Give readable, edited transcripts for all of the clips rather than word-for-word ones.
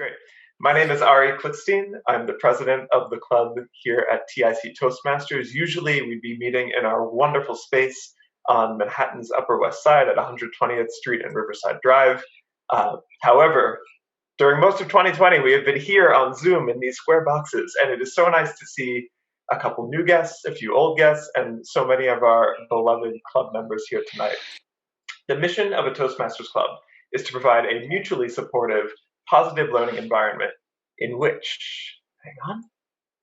Great. My name is Ari Klickstein. I'm the president of the club here at TIC Toastmasters. Usually we'd be meeting in our wonderful space on Manhattan's Upper West Side at 120th Street and Riverside Drive. However, during most of 2020, we have been here on Zoom in these square boxes, and it is so nice to see a couple new guests, a few old guests, and so many of our beloved club members here tonight. The mission of a Toastmasters Club is to provide a mutually supportive, positive learning environment in which, hang on,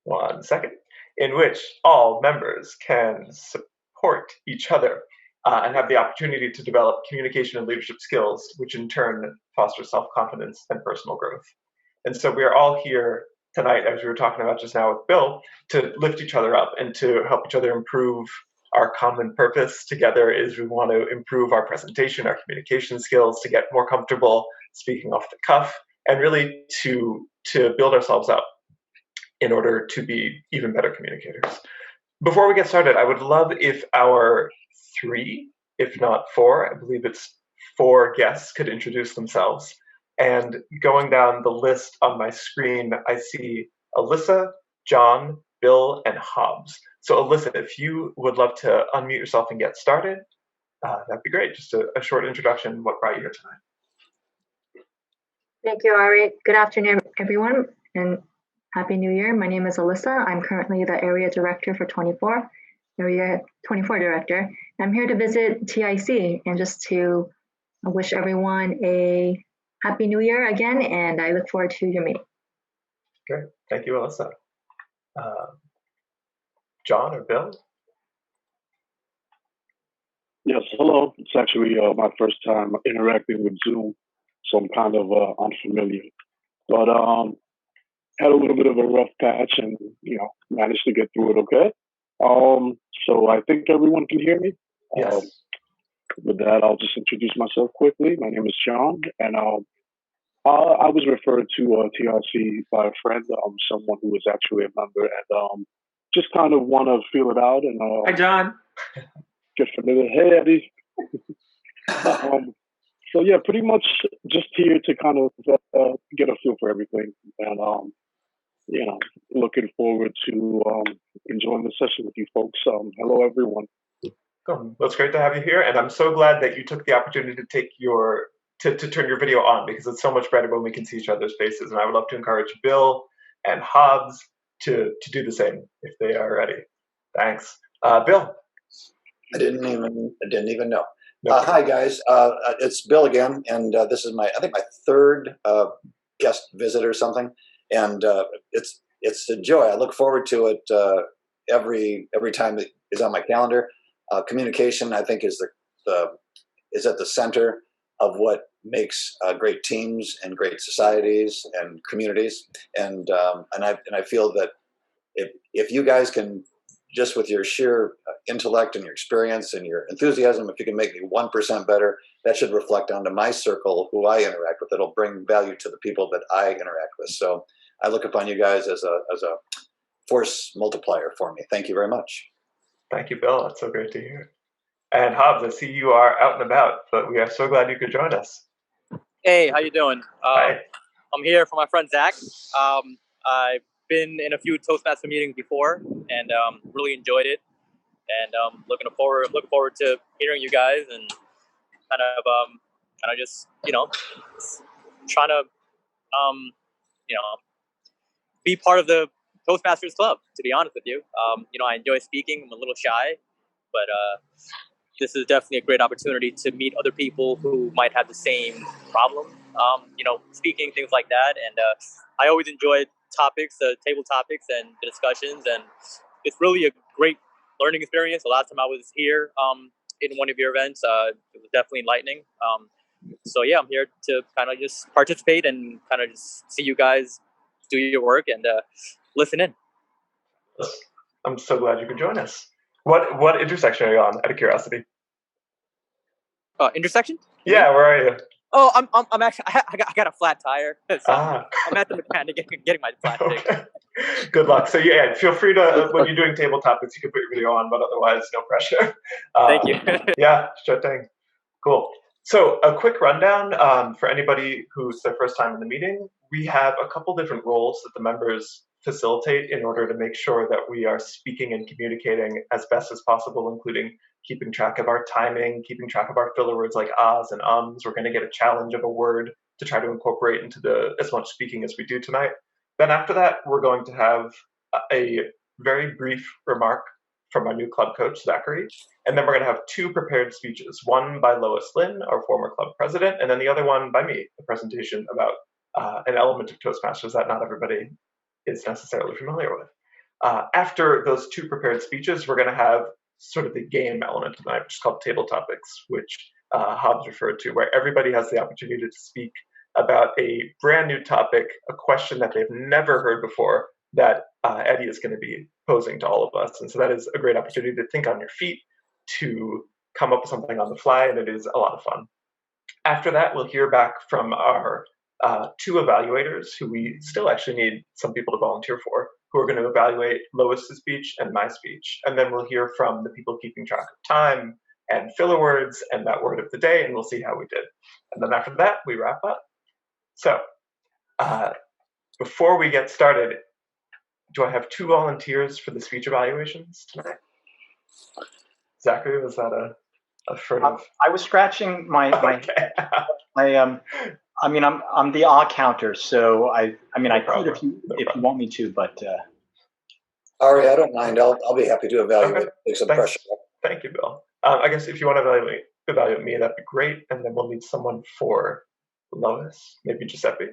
1 second, in which all members can support each other and have the opportunity to develop communication and leadership skills, which in turn foster self-confidence and personal growth. And so we are all here tonight, as we were talking about just now with Bill, to lift each other up and to help each other improve. Our common purpose together is we want to improve our presentation, our communication skills, to get more comfortable speaking off the cuff, and really to build ourselves up in order to be even better communicators. Before we get started, I would love if our 3, if not 4, I believe it's 4 guests could introduce themselves. And going down the list on my screen, I see Alyssa, John, Bill, and Hobbs. So Alyssa, if you would love to unmute yourself and get started, that'd be great. Just a short introduction, what brought you here tonight? Thank you, Ari. Good afternoon, everyone, and Happy New Year. My name is Alyssa. I'm currently the Area Director for Area 24 Director. I'm here to visit TIC and just to wish everyone a Happy New Year again, and I look forward to your meeting. Great. Thank you, Alyssa. John or Bill? Yes, hello. It's actually my first time interacting with Zoom, so I'm kind of unfamiliar. But had a little bit of a rough patch and, managed to get through it okay. So I think everyone can hear me. Yes. With that, I'll just introduce myself quickly. My name is John, and I was referred to TRC by a friend, someone who is actually a member, and just kind of want to feel it out and hi, John. Get familiar. Hey, Eddie. So yeah, pretty much just here to kind of get a feel for everything, and looking forward to enjoying the session with you folks. Hello, everyone. Cool. Well, it's great to have you here, and I'm so glad that you took the opportunity to take to turn your video on, because it's so much better when we can see each other's faces. And I would love to encourage Bill and Hobbs to do the same if they are ready. Thanks. Bill. I didn't even know. Hi guys, it's Bill again, and this is I think my 3rd guest visit or something, and it's a joy. I look forward to it every time it is on my calendar. Communication, I think, is at the center of what makes great teams and great societies and communities, and I feel that if you guys can, just with your sheer intellect and your experience and your enthusiasm, if you can make me 1% better, that should reflect onto my circle, who I interact with. It'll bring value to the people that I interact with. So I look upon you guys as a force multiplier for me. Thank you very much. Thank you, Bill. That's so great to hear. And Hobbs, I see you are out and about, but we are so glad you could join us. Hey, how you doing? Hi. I'm here for my friend Zach. I've been in a few Toastmaster meetings before, and really enjoyed it. And looking forward to hearing you guys, and kind of just trying to be part of the Toastmasters Club. To be honest with you, I enjoy speaking. I'm a little shy, but this is definitely a great opportunity to meet other people who might have the same problem, speaking, things like that. And I always enjoy topics, table topics and the discussions, and it's really a great learning experience. The last time I was here in one of your events, it was definitely enlightening. So yeah, I'm here to kind of just participate and kind of just see you guys do your work and listen in. I'm so glad you could join us. What intersection are you on, out of curiosity? Intersection? Yeah, where are you? Oh, I'm actually, I got a flat tire. So I'm at the mechanic getting my flat fixed. Okay. Good luck. So yeah, feel free to, when you're doing table topics, you can put your video on, but otherwise, no pressure. Thank you. Yeah, sure thing. Cool. So a quick rundown for anybody who's their first time in the meeting. we have a couple different roles that the members facilitate in order to make sure that we are speaking and communicating as best as possible, including keeping track of our timing, keeping track of our filler words like ahs and ums. We're going to get a challenge of a word to try to incorporate into as much speaking as we do tonight. Then after that, we're going to have a very brief remark from our new club coach, Zachary. And then we're going to have two prepared speeches, one by Lois Lynn, our former club president, and then the other one by me, a presentation about an element of Toastmasters that not everybody is necessarily familiar with. After those two prepared speeches, we're going to have sort of the game element tonight, which is called Table Topics, which Hobbs referred to, where everybody has the opportunity to speak about a brand new topic, a question that they've never heard before, that Eddie is going to be posing to all of us. And so that is a great opportunity to think on your feet, to come up with something on the fly, and it is a lot of fun. After that, we'll hear back from our two evaluators, who we still actually need some people to volunteer for, who are going to evaluate Lois's speech and my speech. And then we'll hear from the people keeping track of time and filler words and that word of the day, and we'll see how we did. And then after that, we wrap up. So before we get started, do I have two volunteers for the speech evaluations tonight? Zachary, was that a furtive? I was scratching my Okay. I mean, I'm the ah counter, so I mean, I could if you want me to, but Ari, I don't mind. I'll be happy to evaluate. Okay. Take some Thanks. pressure off. Thank you, Bill. I guess if you want to evaluate me, that'd be great. And then we'll need someone for Lois, maybe Giuseppe.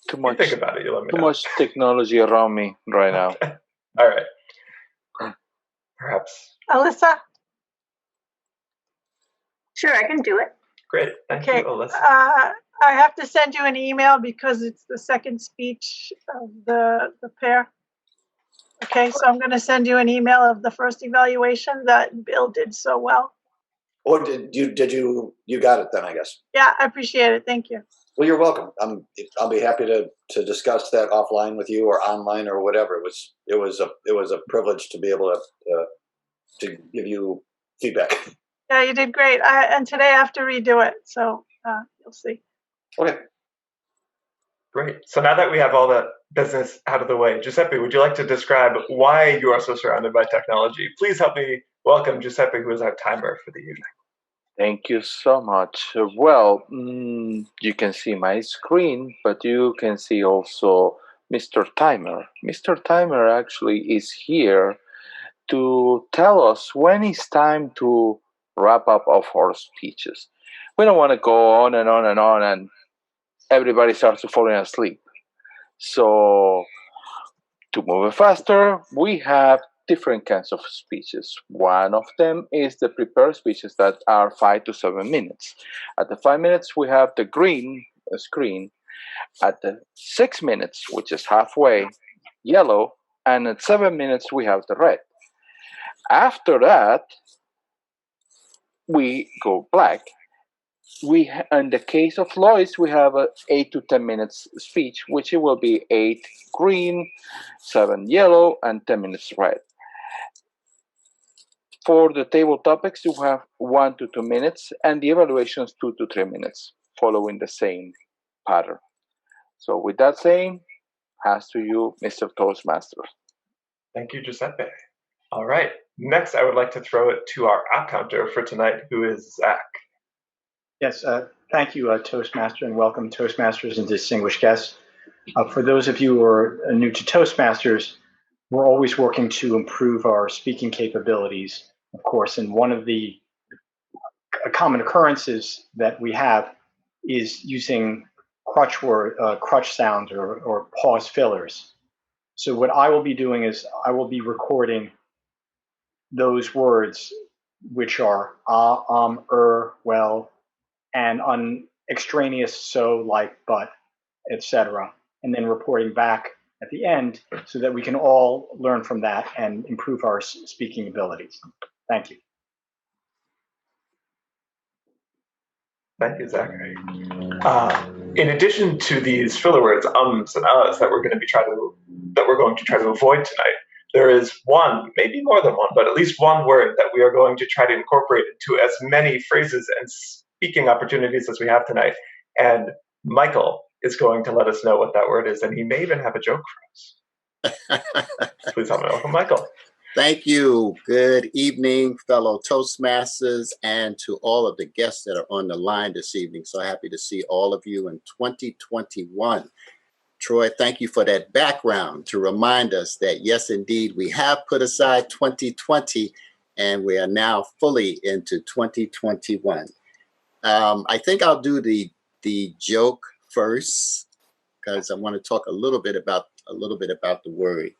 Too much. You think about it. You let me Too know. much technology around me right now. Okay. All right. Perhaps. Alyssa? Sure, I can do it. Great. Thank Okay. you, Alyssa. I have to send you an email because it's the second speech of the pair. Okay, so I'm going to send you an email of the first evaluation that Bill did so well. Or did you got it then, I guess. Yeah, I appreciate it. Thank you. Well, you're welcome. I'll be happy to discuss that offline with you or online or whatever. It was a privilege to be able to give you feedback. Yeah, you did great. And today I have to redo it, so you'll see. Okay. Great. So now that we have all that business out of the way, Giuseppe, would you like to describe why you are so surrounded by technology? Please help me welcome Giuseppe, who is our timer for the evening. Thank you so much. Well, you can see my screen, but you can see also Mr. Timer. Mr. Timer actually is here to tell us when it's time to wrap up of our speeches. We don't want to go on and on and on and everybody starts falling asleep. So to move it faster, we have different kinds of speeches. One of them is the prepared speeches that are 5 to 7 minutes. At the 5 minutes, we have the green screen. At the 6 minutes, which is halfway, yellow. And at 7 minutes, we have the red. After that, we go black. In the case of Lois, we have an 8 to 10 minutes speech, which it will be 8 green, 7 yellow, and 10 minutes red. For the table topics, you have 1 to 2 minutes, and the evaluations 2 to 3 minutes, following the same pattern. So with that saying, pass to you, Mr. Toastmaster. Thank you, Giuseppe. All right. Next, I would like to throw it to our app counter for tonight, who is Zach. yes, thank you, Toastmaster, and welcome Toastmasters and distinguished guests. For those of you who are new to Toastmasters, we're always working to improve our speaking capabilities, of course, and one of the common occurrences that we have is using crutch sounds or pause fillers. So what I will be doing is I will be recording those words which are well, and extraneous so, like, but, etc., and then reporting back at the end so that we can all learn from that and improve our speaking abilities. Thank you. Thank you, Zachary. In addition to these filler words, ums and ahs, that we're going to try to avoid tonight, there is one, maybe more than one, but at least one word that we are going to try to incorporate into as many phrases and speaking opportunities as we have tonight. And Michael is going to let us know what that word is, and he may even have a joke for us. Please help me welcome Michael. Thank you. Good evening, fellow Toastmasters, and to all of the guests that are on the line this evening. So happy to see all of you in 2021. Troy, thank you for that background to remind us that, yes, indeed, we have put aside 2020 and we are now fully into 2021. I think I'll do the joke first because I want to talk a little bit about the word.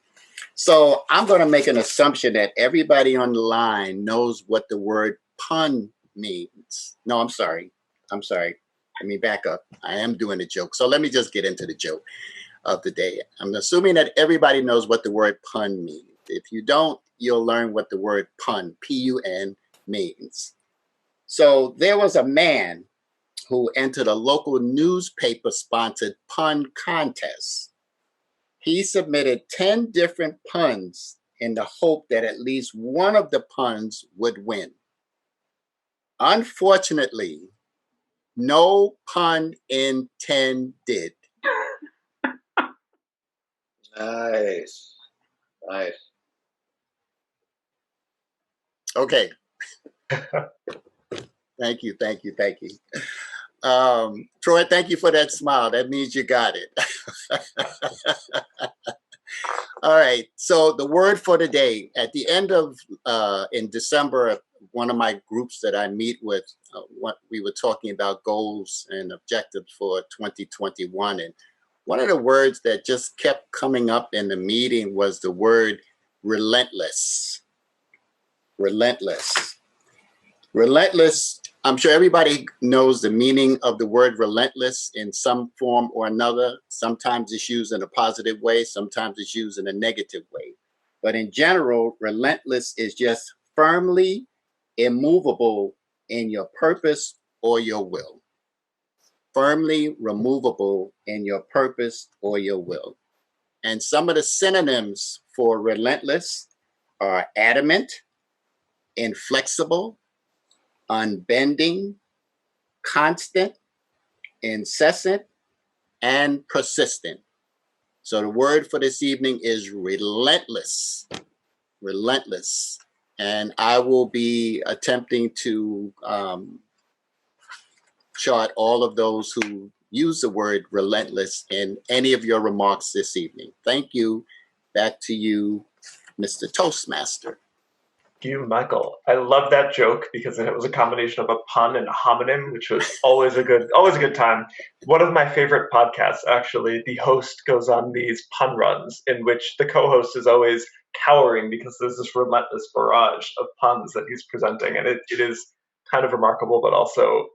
So I'm going to make an assumption that everybody on the line knows what the word pun means. No, I'm sorry. Let me back up. I am doing a joke. So let me just get into the joke of the day. I'm assuming that everybody knows what the word pun means. If you don't, you'll learn what the word pun, P-U-N, means. So there was a man who entered a local newspaper-sponsored pun contest. He submitted 10 different puns in the hope that at least one of the puns would win. Unfortunately, no pun intended. Nice. Okay. Thank you. Troy, thank you for that smile. That means you got it. All right. So the word for today, at the end of, in December, one of my groups that I meet with, we were talking about goals and objectives for 2021. And one of the words that just kept coming up in the meeting was the word relentless. Relentless. I'm sure everybody knows the meaning of the word relentless in some form or another. Sometimes it's used in a positive way, sometimes it's used in a negative way. But in general, relentless is just firmly immovable in your purpose or your will. Firmly removable in your purpose or your will. And some of the synonyms for relentless are adamant, inflexible, unbending, constant, incessant, and persistent. So the word for this evening is relentless. Relentless. And I will be attempting to chart all of those who use the word relentless in any of your remarks this evening. Thank you. Back to you, Mr. Toastmaster. Thank you, Michael. I love that joke because it was a combination of a pun and a homonym, which was always a good time. One of my favorite podcasts, actually, the host goes on these pun runs in which the co-host is always cowering because there's this relentless barrage of puns that he's presenting, and it is kind of remarkable, but also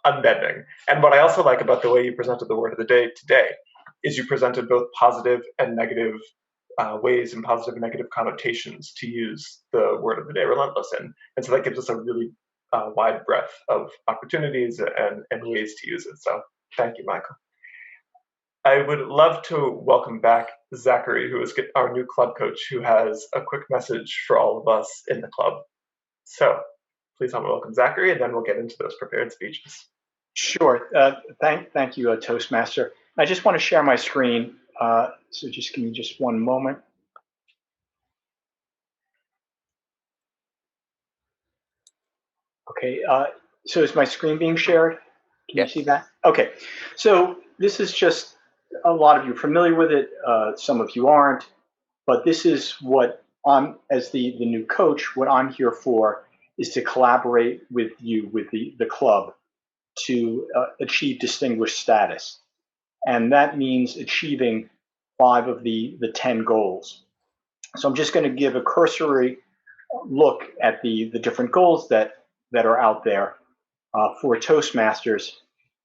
unbending. And what I also like about the way you presented the word of the day today is you presented both positive and negative ways and positive and negative connotations to use the word of the day, relentless, in. And so that gives us a really wide breadth of opportunities and ways to use it. So thank you, Michael. I would love to welcome back Zachary, who is our new club coach, who has a quick message for all of us in the club. So please help me welcome Zachary, and then we'll get into those prepared speeches. Sure. Thank you, Toastmaster. I just want to share my screen. So just give me just one moment. Okay. So is my screen being shared? Can you see that? Okay. So this is just, a lot of you are familiar with it. Some of you aren't. But this is what I'm, as the new coach, what I'm here for is to collaborate with you, with the club, to achieve distinguished status. And that means achieving 5 of the 10 goals. So I'm just going to give a cursory look at the different goals that are out there for Toastmasters.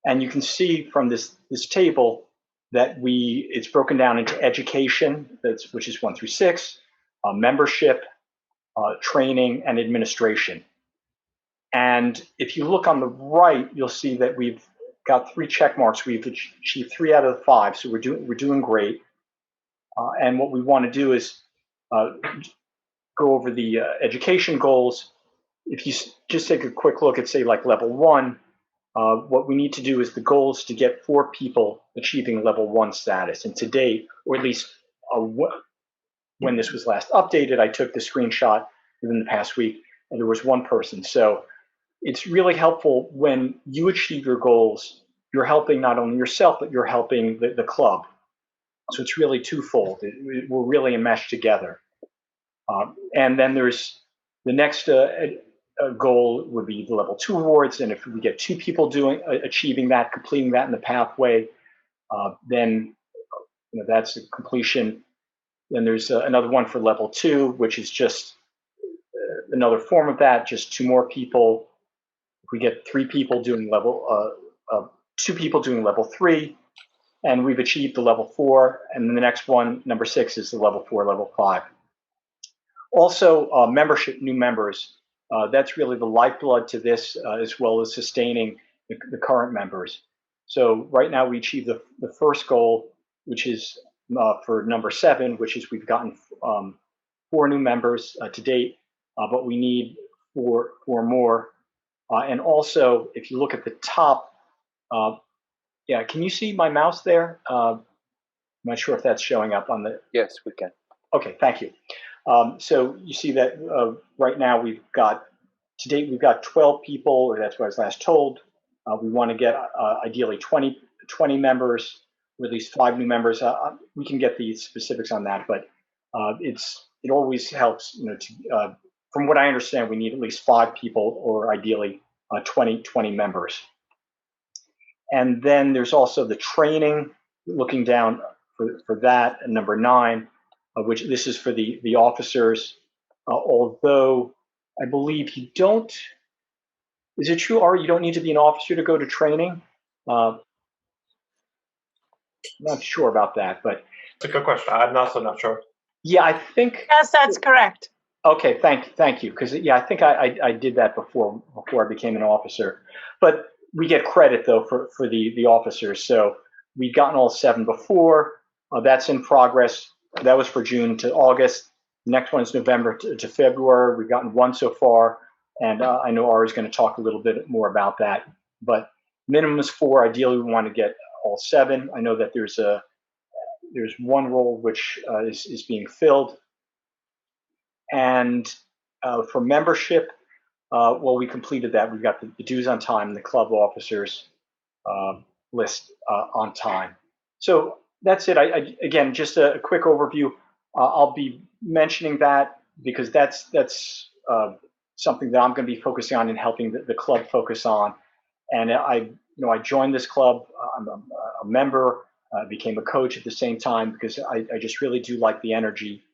And you can see from this table that it's broken down into education, which is 1 through 6, membership, training, and administration. And if you look on the right, you'll see that we've got 3 check marks. We've achieved 3 out of the 5, so we're doing great. And what we want to do is go over the education goals. If you just take a quick look at, say, like level 1, what we need to do is the goal is to get 4 people achieving level 1 status. And to date, or at least when this was last updated, I took the screenshot within the past week, and there was 1 person. So it's really helpful when you achieve your goals. You're helping not only yourself, but you're helping the club. So it's really twofold. We're really enmeshed together. And then there's the next goal would be the level 2 awards. And if we get 2 people achieving that, completing that in the pathway, then that's a completion. Then there's another one for level 2, which is just another form of that, just 2 more people. If we get 3 people doing 2 people doing level 3, and we've achieved the level 4, and then the next one, number 6, is the level 4, level 5. Also, membership, new members. That's really the lifeblood to this, as well as sustaining the current members. So right now we achieved the first goal, which is for number 7, which is we've gotten 4 new members to date, but we need 4 more. And also, if you look at the top, yeah, can you see my mouse there? I'm not sure if that's showing up on the. Yes, we can. Okay, thank you. So you see that right now to date we've got 12 people, or that's what I was last told. We want to get ideally 20 members, or at least 5 new members. We can get the specifics on that, but it always helps, from what I understand, we need at least 5 people, or ideally 20 members. And then there's also the training, looking down for that, and number 9, which this is for the officers. Although I believe you don't, is it true, Ari, you don't need to be an officer to go to training? I'm not sure about that, but. It's a good question. I'm also not sure. Yeah, I think. Yes, that's correct. Okay, thank you. Because yeah, I think I did that before I became an officer. But we get credit though for the officers. So we've gotten all 7 before. That's in progress. That was for June to August. The next one is November to February. We've gotten 1 so far, and I know Ari's going to talk a little bit more about that. But minimum is 4. Ideally, we want to get all 7. I know that there's 1 role which is being filled. And for membership, well, we completed that. We've got the dues on time, the club officers list on time. So that's it. Again, just a quick overview. I'll be mentioning that because that's something that I'm going to be focusing on and helping the club focus on. And I joined this club. I'm a member. I became a coach at the same time because I just really do like the energy,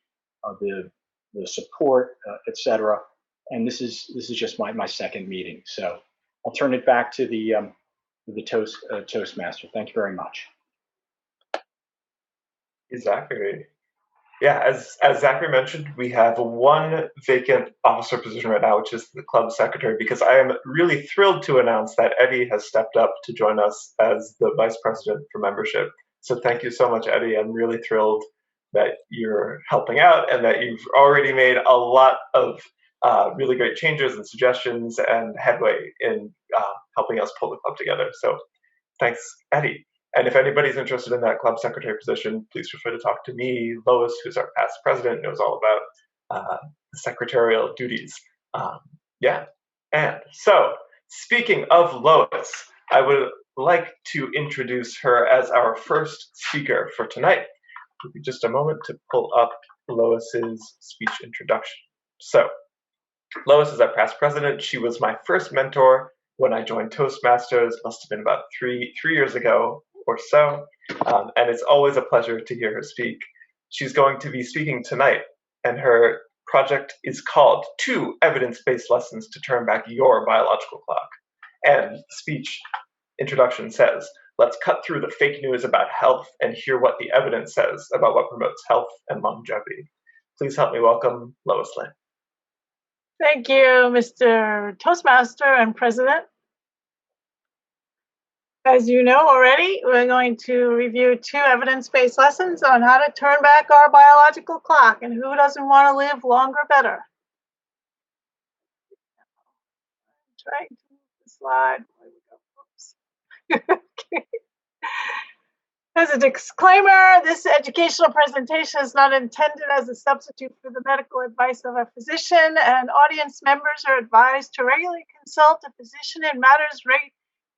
the support, etc. And this is just my second meeting. So I'll turn it back to the Toastmaster. Thank you very much. Zachary. Yeah, as Zachary mentioned, we have 1 vacant officer position right now, which is the club secretary, because I am really thrilled to announce that Eddie has stepped up to join us as the vice president for membership. So thank you so much, Eddie. I'm really thrilled that you're helping out and that you've already made a lot of really great changes and suggestions and headway in helping us pull the club together. So thanks, Eddie. And if anybody's interested in that club secretary position, please feel free to talk to me. Lois, who's our past president, knows all about the secretarial duties. Yeah. And so, speaking of Lois, I would like to introduce her as our first speaker for tonight. Give me just a moment to pull up Lois's speech introduction. So, Lois is our past president. She was my first mentor when I joined Toastmasters. Must have been about three years ago or so. And it's always a pleasure to hear her speak. She's going to be speaking tonight, and her project is called 2 Evidence-Based Lessons to Turn Back Your Biological Clock. And the speech introduction says, let's cut through the fake news about health and hear what the evidence says about what promotes health and longevity. Please help me welcome Lois Lynn. Thank you, Mr. Toastmaster and President. As you know already, we're going to review 2 evidence-based lessons on how to turn back our biological clock, and who doesn't want to live longer better? Trying to move the slide. There we go. Okay. As a disclaimer, this educational presentation is not intended as a substitute for the medical advice of a physician, and audience members are advised to regularly consult a physician in matters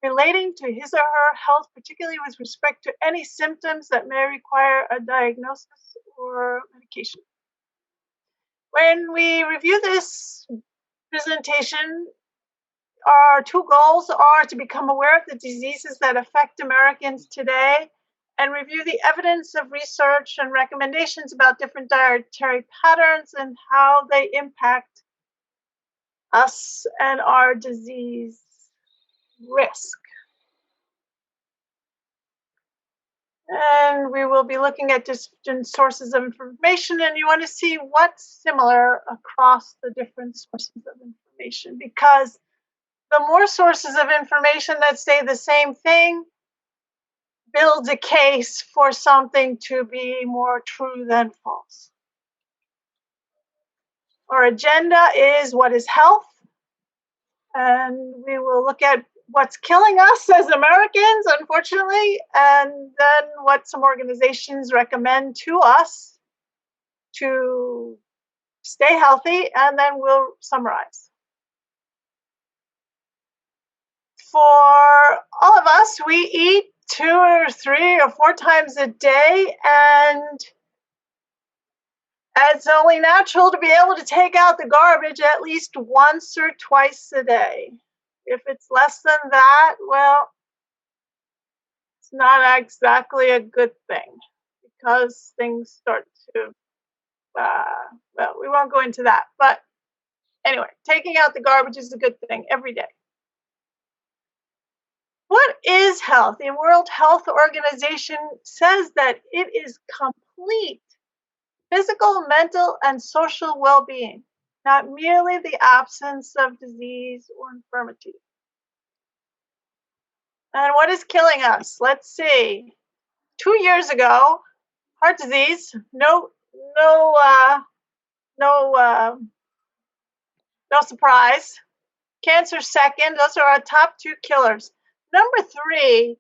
relating to his or her health, particularly with respect to any symptoms that may require a diagnosis or medication. When we review this presentation, our 2 goals are to become aware of the diseases that affect Americans today and review the evidence of research and recommendations about different dietary patterns and how they impact us and our disease risk. And we will be looking at different sources of information, and you want to see what's similar across the different sources of information, because the more sources of information that say the same thing builds a case for something to be more true than false. Our agenda is what is health, and we will look at what's killing us as Americans, unfortunately, and then what some organizations recommend to us to stay healthy, and then we'll summarize. For all of us, we eat 2 or 3 or 4 times a day, and it's only natural to be able to take out the garbage at least once or twice a day. If it's less than that, well, it's not exactly a good thing, because things start to, well, we won't go into that. But anyway, taking out the garbage is a good thing every day. What is health? The World Health Organization says that it is complete physical, mental, and social well-being, not merely the absence of disease or infirmity. And what is killing us? Let's see. 2 years ago, heart disease, no surprise. Cancer second. Those are our top 2 killers. Number 3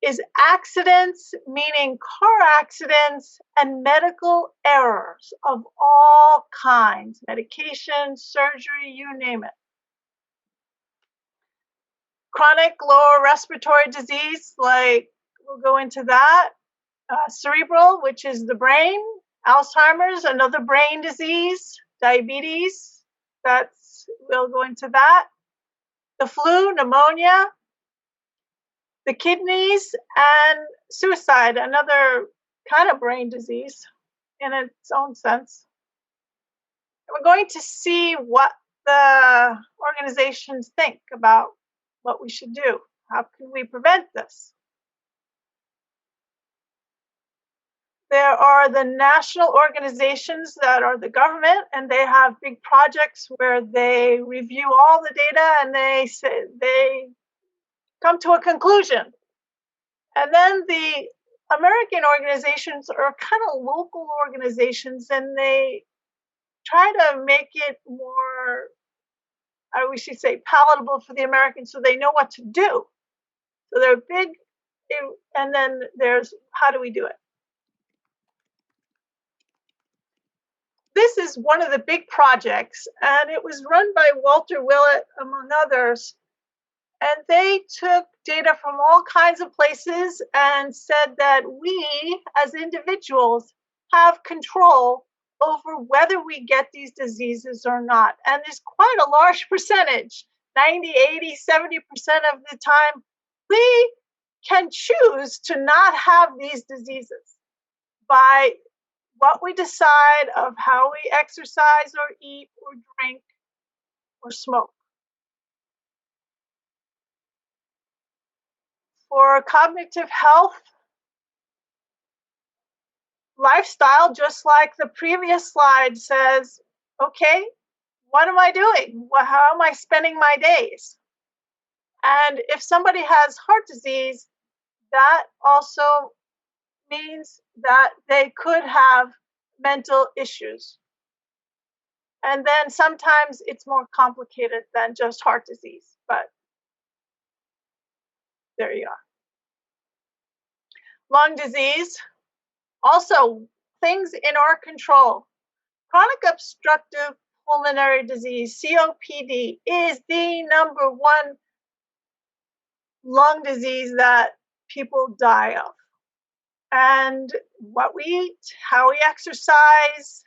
is accidents, meaning car accidents and medical errors of all kinds, medication, surgery, you name it. Chronic lower respiratory disease, like we'll go into that. Cerebral, which is the brain. Alzheimer's, another brain disease. Diabetes, we'll go into that. The flu, pneumonia. The kidneys, and suicide, another kind of brain disease in its own sense. We're going to see what the organizations think about what we should do. How can we prevent this? There are the national organizations that are the government, and they have big projects where they review all the data and they come to a conclusion. And then the American organizations are kind of local organizations, and they try to make it more, we should say, palatable for the Americans so they know what to do. So they're big, and then there's how do we do it? This is one of the big projects, and it was run by Walter Willett, among others. And they took data from all kinds of places and said that we, as individuals, have control over whether we get these diseases or not. And there's quite a large percentage, 90, 80, 70% of the time, we can choose to not have these diseases by what we decide of how we exercise or eat or drink or smoke. For cognitive health, lifestyle, just like the previous slide says, okay, what am I doing? How am I spending my days? And if somebody has heart disease, that also means that they could have mental issues. And then sometimes it's more complicated than just heart disease, but there you are. Lung disease, also things in our control. Chronic obstructive pulmonary disease, COPD, is the number one lung disease that people die of. And what we eat, how we exercise,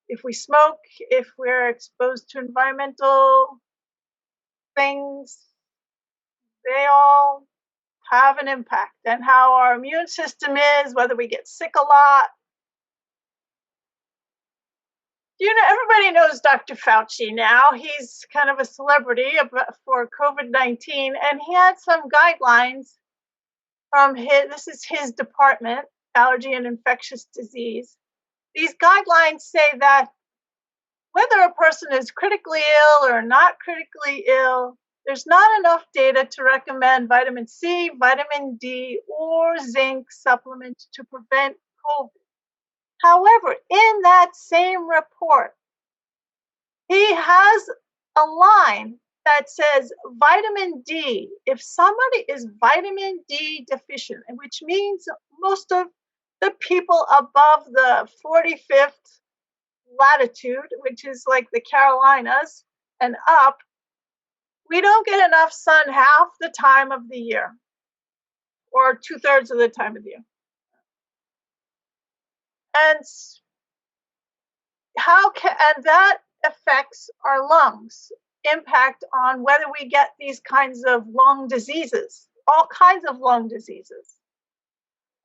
if we smoke, if we're exposed to environmental things, they all have an impact. And how our immune system is, whether we get sick a lot. You know, everybody knows Dr. Fauci now. He's kind of a celebrity for COVID-19, and he had some guidelines from this is his department, allergy and infectious disease. These guidelines say that whether a person is critically ill or not critically ill, there's not enough data to recommend vitamin C, vitamin D, or zinc supplements to prevent COVID. However, in that same report, he has a line that says vitamin D, if somebody is vitamin D deficient, which means most of the people above the 45th latitude, which is like the Carolinas and up, we don't get enough sun half the time of the year, or 2/3 of the time of the year. And and that affects our lungs, impact on whether we get these kinds of lung diseases, all kinds of lung diseases.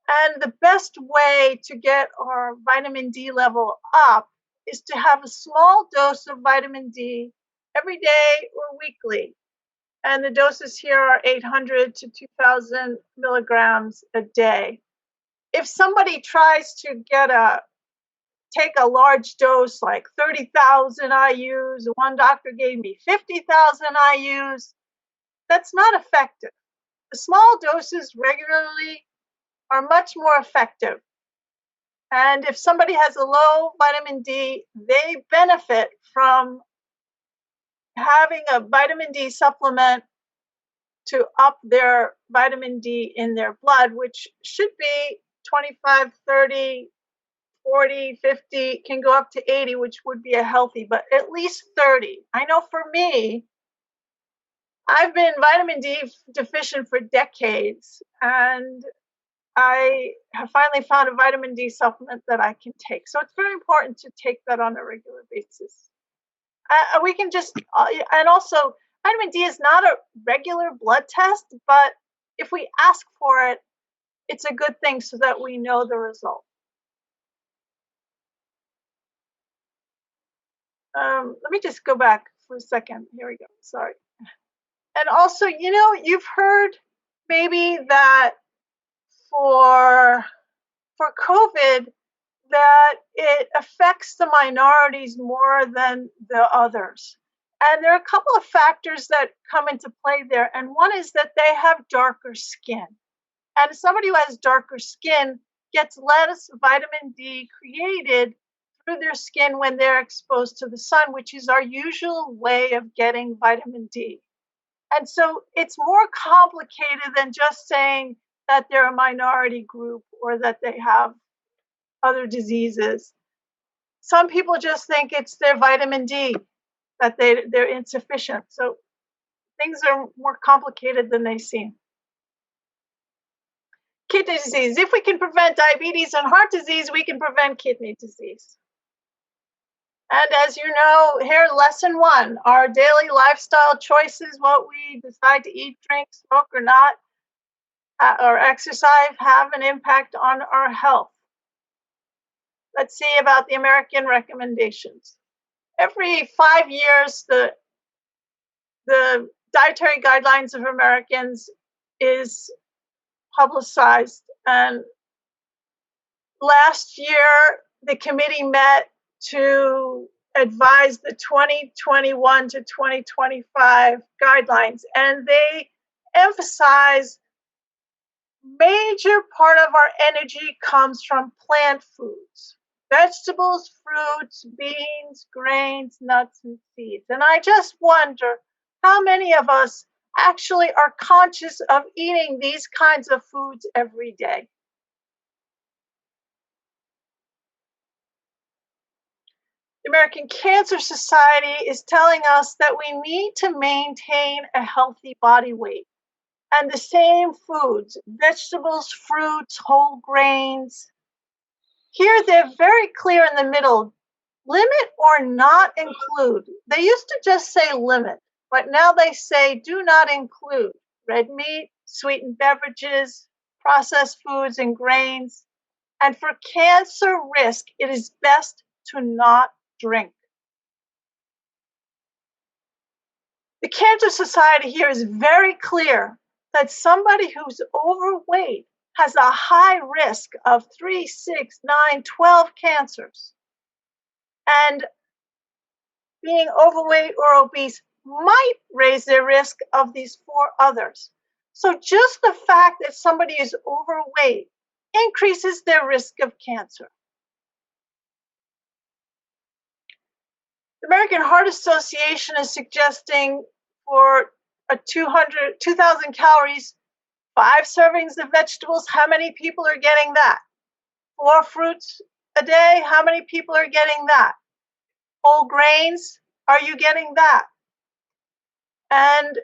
And the best way to get our vitamin D level up is to have a small dose of vitamin D every day or weekly. And the doses here are 800 to 2,000 milligrams a day. If somebody tries to take a large dose, like 30,000 IUs, one doctor gave me 50,000 IUs, that's not effective. The small doses regularly are much more effective. And if somebody has a low vitamin D, they benefit from having a vitamin D supplement to up their vitamin D in their blood, which should be 25, 30, 40, 50, can go up to 80, which would be a healthy, but at least 30. I know for me, I've been vitamin D deficient for decades, and I have finally found a vitamin D supplement that I can take. So it's very important to take that on a regular basis. We can just, and also vitamin D is not a regular blood test, but if we ask for it, it's a good thing so that we know the result. Let me just go back for a second. Here we go. Sorry. And also, you know, you've heard maybe that for COVID, that it affects the minorities more than the others. And there are a couple of factors that come into play there. And one is that they have darker skin. And somebody who has darker skin gets less vitamin D created through their skin when they're exposed to the sun, which is our usual way of getting vitamin D. And so it's more complicated than just saying that they're a minority group or that they have other diseases. Some people just think it's their vitamin D, that they're insufficient. So things are more complicated than they seem. Kidney disease. If we can prevent diabetes and heart disease, we can prevent kidney disease. And as you know, here, lesson 1, our daily lifestyle choices, what we decide to eat, drink, smoke, or not, or exercise, have an impact on our health. Let's see about the American recommendations. Every 5 years, the dietary guidelines of Americans is publicized. And last year, the committee met to advised the 2021 to 2025 guidelines, and they emphasize major part of our energy comes from plant foods, vegetables, fruits, beans, grains, nuts, and seeds. And I just wonder how many of us actually are conscious of eating these kinds of foods every day. The American Cancer Society is telling us that we need to maintain a healthy body weight. And the same foods, vegetables, fruits, whole grains. Here they're very clear in the middle, limit or not include. They used to just say limit, but now they say do not include red meat, sweetened beverages, processed foods, and grains. And for cancer risk, it is best to not drink. The Cancer Society here is very clear that somebody who's overweight has a high risk of 3, 6, 9, 12 cancers. And being overweight or obese might raise their risk of these 4 others. So just the fact that somebody is overweight increases their risk of cancer. The American Heart Association is suggesting for a 2,000 calories, 5 servings of vegetables. How many people are getting that? 4 fruits a day. How many people are getting that? Whole grains. Are you getting that? And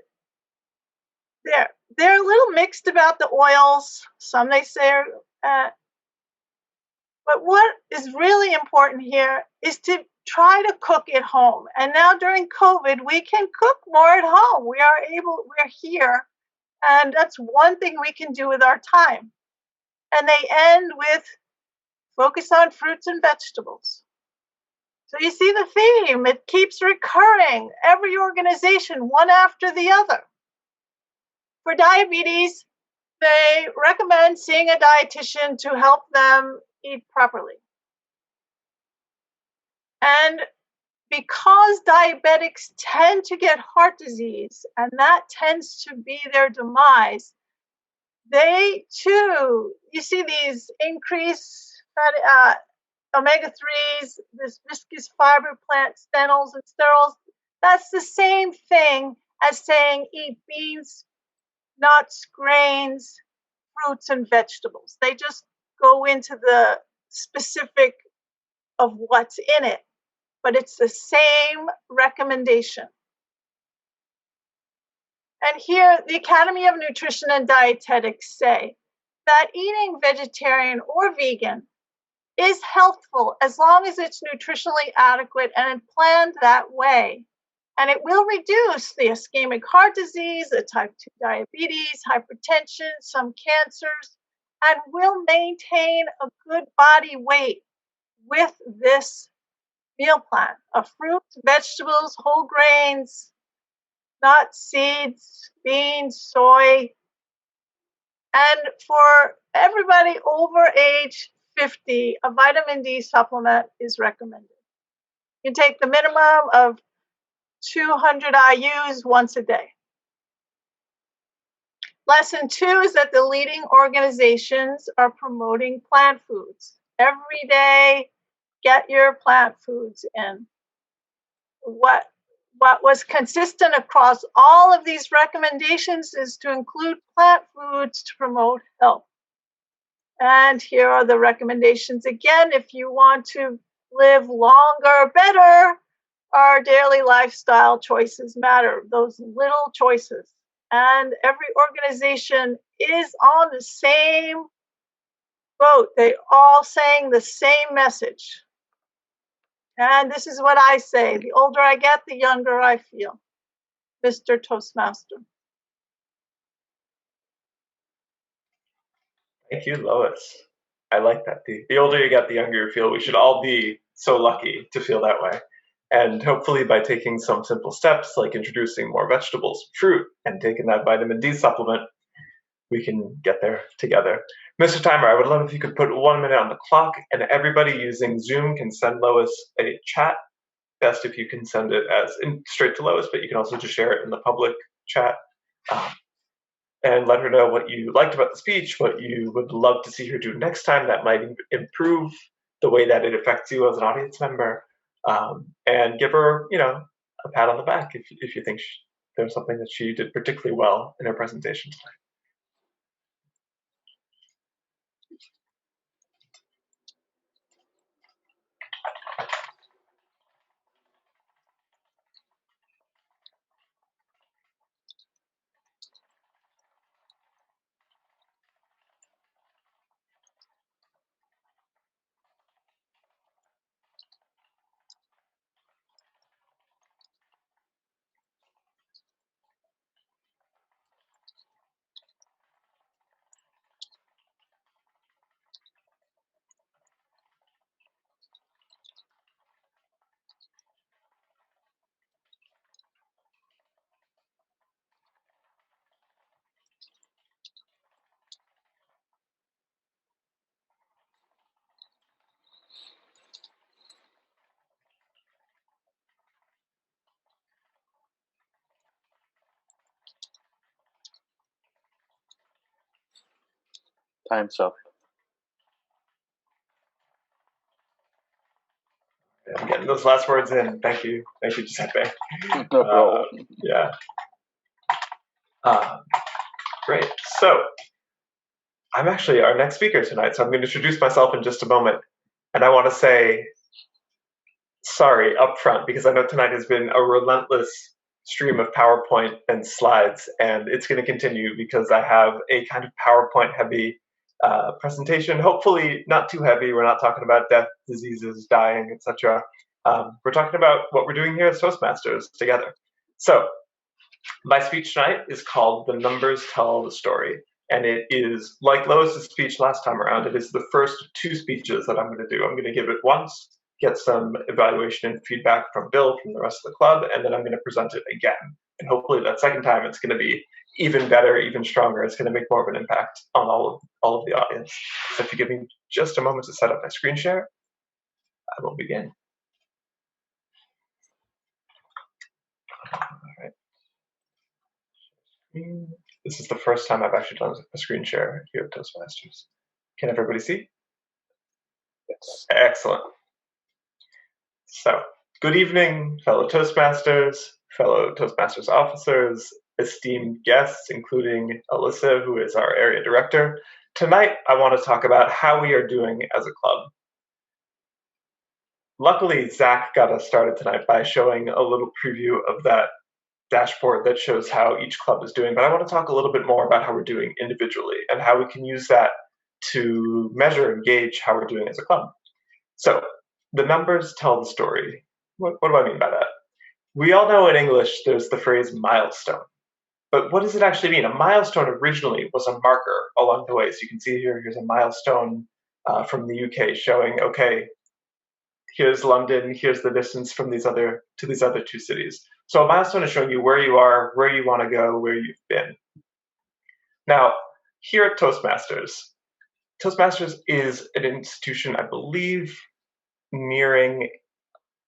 they're a little mixed about the oils. Some they say are, but what is really important here is to try to cook at home. And now during COVID, we can cook more at home. We're here. And that's one thing we can do with our time. And they end with focus on fruits and vegetables. So you see the theme, it keeps recurring. Every organization, one after the other. For diabetes, they recommend seeing a dietitian to help them eat properly. And because diabetics tend to get heart disease, and that tends to be their demise, they too, you see these increased omega-3s, this viscous fiber plant stenols and sterols. That's the same thing as saying eat beans, nuts, grains, fruits, and vegetables. They just go into the specific of what's in it, but it's the same recommendation. And here, the Academy of Nutrition and Dietetics say that eating vegetarian or vegan is healthful as long as it's nutritionally adequate and planned that way. And it will reduce the ischemic heart disease, the type 2 diabetes, hypertension, some cancers, and will maintain a good body weight with this meal plan of fruits, vegetables, whole grains, nuts, seeds, beans, soy. And for everybody over age 50, a vitamin D supplement is recommended. You take the minimum of 200 IUs once a day. Lesson 2 is that the leading organizations are promoting plant foods. Every day, get your plant foods in. What was consistent across all of these recommendations is to include plant foods to promote health. And here are the recommendations again. If you want to live longer, better, our daily lifestyle choices matter, those little choices. And every organization is on the same boat. They're all saying the same message. And this is what I say, the older I get, the younger I feel. Mr. Toastmaster. Thank you, Lois. I like that. The older you get, the younger you feel. We should all be so lucky to feel that way. And hopefully by taking some simple steps, like introducing more vegetables, fruit, and taking that vitamin D supplement, we can get there together. Mr. Timer, I would love if you could put 1 minute on the clock, and everybody using Zoom can send Lois a chat best if you can send it straight to Lois, but you can also just share it in the public chat. And let her know what you liked about the speech, what you would love to see her do next time that might improve the way that it affects you as an audience member, and give her, a pat on the back if you think there's something that she did particularly well in her presentation tonight. Time's up. I'm getting those last words in. Thank you, Giuseppe. No problem. Yeah. Great. So I'm actually our next speaker tonight, so I'm going to introduce myself in just a moment. And I want to say sorry up front, because I know tonight has been a relentless stream of PowerPoint and slides, and it's going to continue because I have a kind of PowerPoint-heavy presentation. Hopefully not too heavy. We're not talking about death, diseases, dying, etc. We're talking about what we're doing here as Toastmasters together. So my speech tonight is called "The Numbers Tell the Story," and it is like Lois's speech last time around. It is the first of two speeches that I'm going to do. I'm going to give it once, get some evaluation and feedback from Bill, from the rest of the club, and then I'm going to present it again. And hopefully that second time it's going to be even better, even stronger. It's going to make more of an impact on all of the audience. So if you give me just a moment to set up my screen share, I will begin. All right. This is the first time I've actually done a screen share here at Toastmasters. Can everybody see? Yes. Excellent. So, good evening, fellow Toastmasters, fellow Toastmasters officers, esteemed guests, including Alyssa, who is our area director. Tonight, I want to talk about how we are doing as a club. Luckily, Zach got us started tonight by showing a little preview of that dashboard that shows how each club is doing, but I want to talk a little bit more about how we're doing individually and how we can use that to measure and gauge how we're doing as a club. So, the numbers tell the story. What do I mean by that? We all know in English there's the phrase milestone, but what does it actually mean? A milestone originally was a marker along the way. So you can see here's a milestone from the UK showing, okay, here's London, here's the distance from these other two cities. So a milestone is showing you where you are, where you want to go, where you've been. Now, here at Toastmasters is an institution, I believe, nearing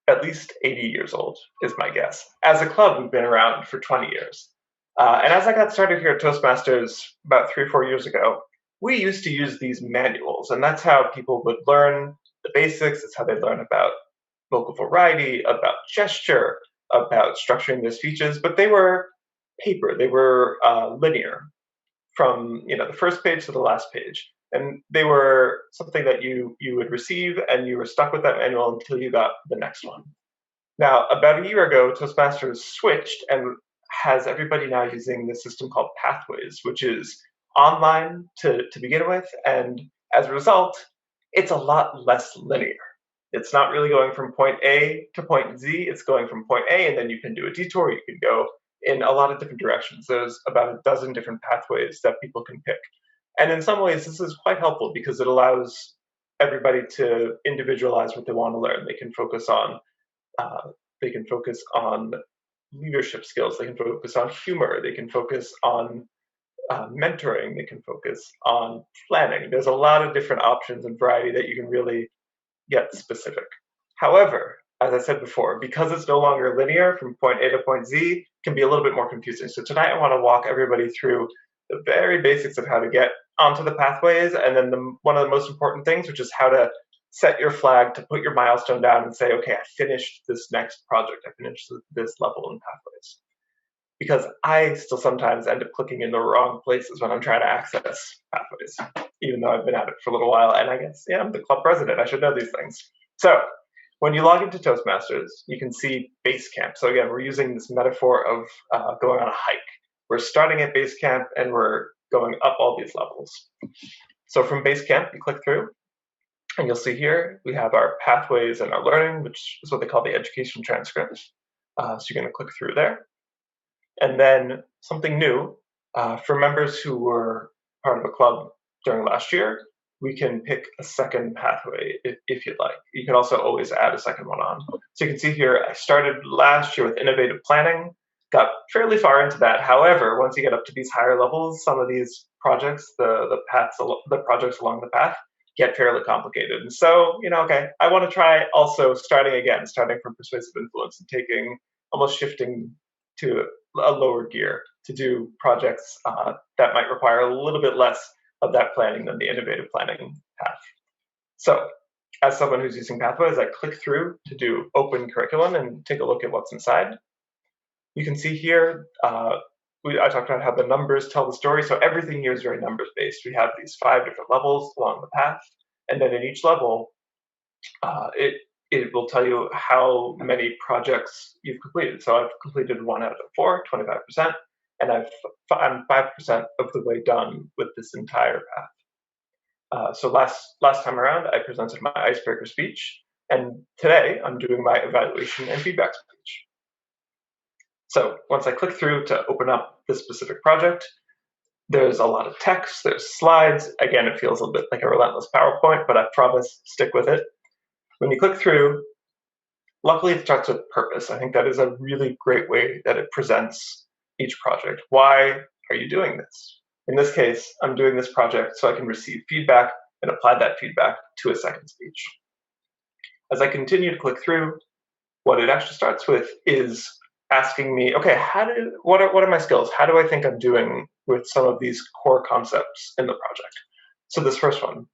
at least 80 years old, is my guess. As a club, we've been around for 20 years. And as I got started here at Toastmasters about 3 or 4 years ago, we used to use these manuals, and that's how people would learn the basics. It's how they learn about vocal variety, about gesture, about structuring their speeches, but they were paper. They were linear from the first page to the last page. And they were something that you would receive, and you were stuck with that manual until you got the next one. Now, about a year ago, Toastmasters switched and has everybody now using this system called Pathways, which is online to begin with. And as a result, it's a lot less linear. It's not really going from point A to point Z. It's going from point A, and then you can do a detour. You can go in a lot of different directions. There's about a dozen different pathways that people can pick. And in some ways, this is quite helpful because it allows everybody to individualize what they want to learn. They can focus on leadership skills. They can focus on humor. They can focus on mentoring. They can focus on planning. There's a lot of different options and variety that you can really get specific. However, as I said before, because it's no longer linear from point A to point Z, can be a little bit more confusing. So tonight I want to walk everybody through the very basics of how to get onto the pathways, and then one of the most important things, which is how to set your flag, to put your milestone down and say, okay, I finished this next project, I finished this level in pathways. Because I still sometimes end up clicking in the wrong places when I'm trying to access pathways, even though I've been at it for a little while, and I guess, yeah, I'm the club president, I should know these things. So when you log into Toastmasters, you can see base camp. So again, we're using this metaphor of going on a hike. We're starting at base camp and we're going up all these levels. So from base camp, you click through, and you'll see here we have our pathways and our learning, which is what they call the education transcript. So you're going to click through there. And then something new, for members who were part of a club during last year, we can pick a second pathway if you'd like. You can also always add a second one on. So you can see here, I started last year with innovative planning, got fairly far into that. However, once you get up to these higher levels, some of these projects, the projects along the path, get fairly complicated. And so, okay, I want to try also starting from persuasive influence and almost shifting to a lower gear to do projects that might require a little bit less of that planning than the innovative planning path. So as someone who's using pathways, I click through to do open curriculum and take a look at what's inside. You can see here, I talked about how the numbers tell the story. So everything here is very numbers based. We have these 5 different levels along the path. And then in each level, it will tell you how many projects you've completed. So I've completed 1 out of 4, 25%, and I'm 5% of the way done with this entire path. So last time around, I presented my icebreaker speech, and today I'm doing my evaluation and feedback speech. So once I click through to open up this specific project, there's a lot of text, there's slides. Again, it feels a little bit like a relentless PowerPoint, but I promise, stick with it. When you click through, luckily it starts with purpose. I think that is a really great way that it presents each project. Why are you doing this? In this case, I'm doing this project so I can receive feedback and apply that feedback to a second speech. As I continue to click through, what it actually starts with is asking me, okay, what are my skills? How do I think I'm doing with some of these core concepts in the project? So this first one,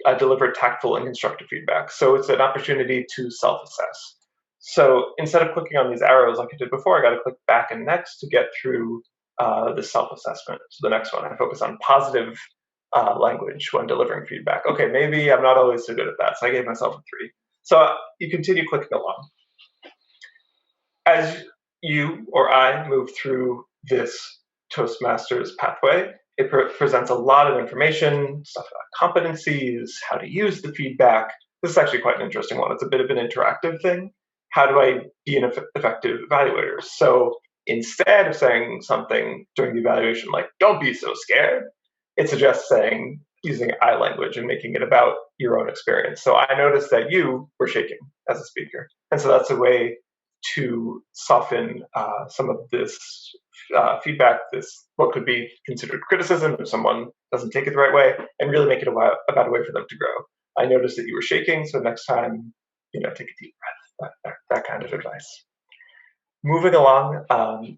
I deliver tactful and constructive feedback. So it's an opportunity to self-assess. So instead of clicking on these arrows like I did before, I got to click back and next to get through the self-assessment. So the next one, I focus on positive language when delivering feedback. Okay, maybe I'm not always so good at that, so I gave myself a 3. So you continue clicking along. As you or I move through this Toastmasters pathway, it presents a lot of information, stuff about competencies, how to use the feedback. This is actually quite an interesting one. It's a bit of an interactive thing. How do I be an effective evaluator? So instead of saying something during the evaluation like, don't be so scared, it suggests using I language and making it about your own experience. So I noticed that you were shaking as a speaker. And so that's a way to soften some of this feedback, what could be considered criticism if someone doesn't take it the right way, and really make it about a way for them to grow. I noticed that you were shaking, so next time, take a deep breath, that kind of advice. Moving along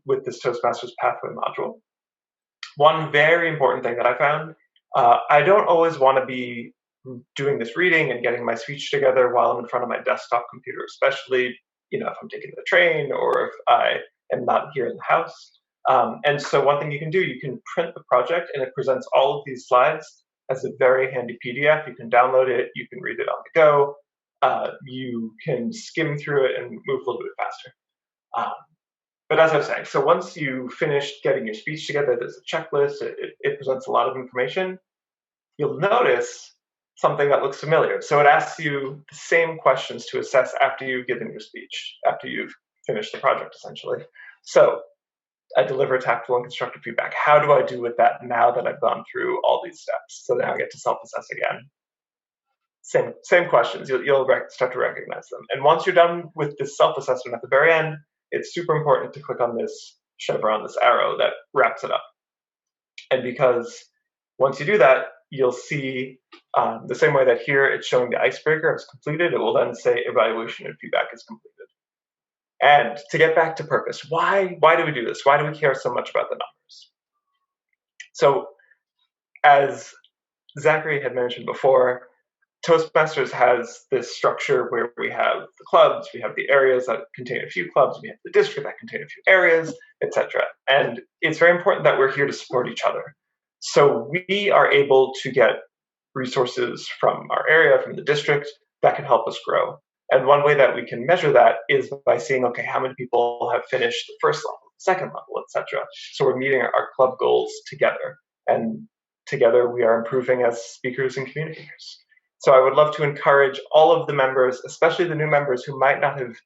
with this Toastmasters Pathway module, one very important thing that I found, I don't always want to be doing this reading and getting my speech together while I'm in front of my desktop computer, especially if I'm taking the train or if I am not here in the house. And so one thing you can do, you can print the project and it presents all of these slides as a very handy PDF. You can download it, you can read it on the go, you can skim through it and move a little bit faster. But as I was saying, so once you finish getting your speech together, there's a checklist, it presents a lot of information. You'll notice something that looks familiar. So it asks you the same questions to assess after you've given your speech, after you've finished the project, essentially. So I deliver tactful and constructive feedback. How do I do with that now that I've gone through all these steps? So now I get to self-assess again. Same questions, you'll start to recognize them. And once you're done with this self-assessment at the very end, it's super important to click on this chevron, this arrow that wraps it up. And because once you do that, you'll see the same way that here it's showing the icebreaker is completed, it will then say evaluation and feedback is completed. And to get back to purpose, why do we do this? Why do we care so much about the numbers? So as Zachary had mentioned before, Toastmasters has this structure where we have the clubs, we have the areas that contain a few clubs, we have the district that contain a few areas, etc. And it's very important that we're here to support each other. So we are able to get resources from our area, from the district, that can help us grow. And one way that we can measure that is by seeing, okay, how many people have finished the first level, second level, etc. So we're meeting our club goals together. And together we are improving as speakers and communicators. So I would love to encourage all of the members, especially the new members who might not have,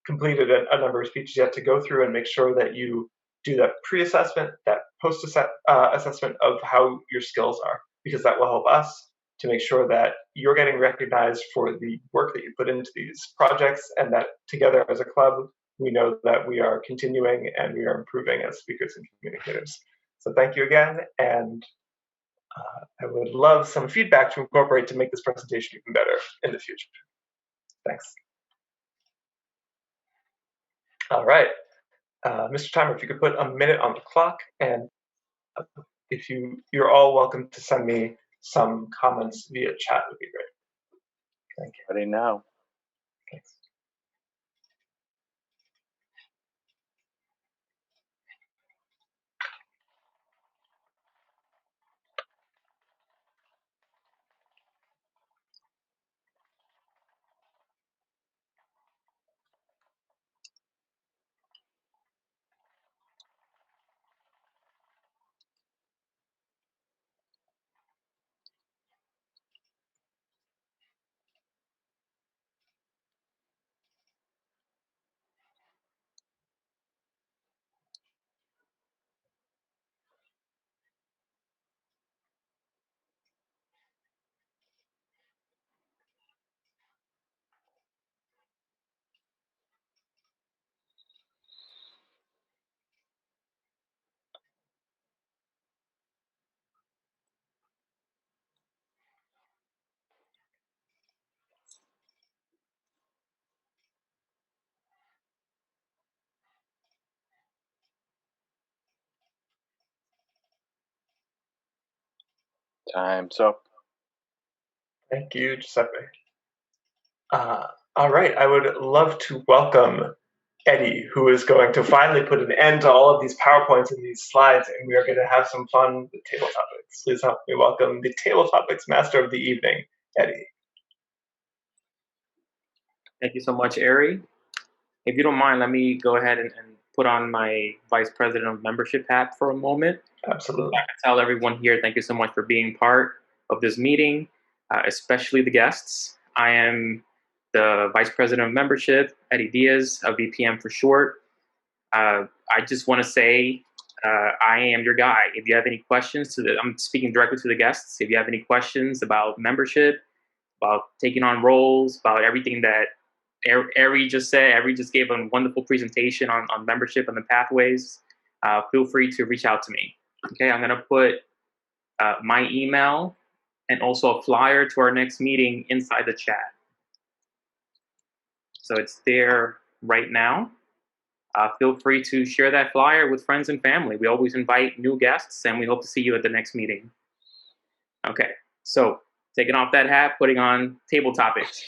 completed a number of speeches yet, to go through and make sure that you do that pre-assessment, that post-assessment of how your skills are, because that will help us to make sure that you're getting recognized for the work that you put into these projects, and that together as a club, we know that we are continuing and we are improving as speakers and communicators. So thank you again, and I would love some feedback to incorporate to make this presentation even better in the future. Thanks. All right, Mr. Timer, if you could put a minute on the clock, and if you're all welcome to send me some comments via chat would be great. Thank you. Ready now. Thanks. Time's up. Thank you, Giuseppe. All right, I would love to welcome Eddie, who is going to finally put an end to all of these PowerPoints and these slides, and we are going to have some fun with table topics. Please help me welcome the table topics master of the evening, Eddie. Thank you so much, Ari. If you don't mind, let me go ahead and put on my Vice President of Membership hat for a moment. Absolutely. I can tell everyone here, thank you so much for being part of this meeting, especially the guests. I am the Vice President of Membership, Eddie Diaz, of VPM for short. I just want to say I am your guy. If you have any questions, I'm speaking directly to the guests. If you have any questions about membership, about taking on roles, about everything that Ari just said, Ari just gave a wonderful presentation on membership and the pathways, feel free to reach out to me. Okay, I'm going to put my email and also a flyer to our next meeting inside the chat. So it's there right now. Feel free to share that flyer with friends and family. We always invite new guests, and we hope to see you at the next meeting. Okay, so taking off that hat, putting on table topics.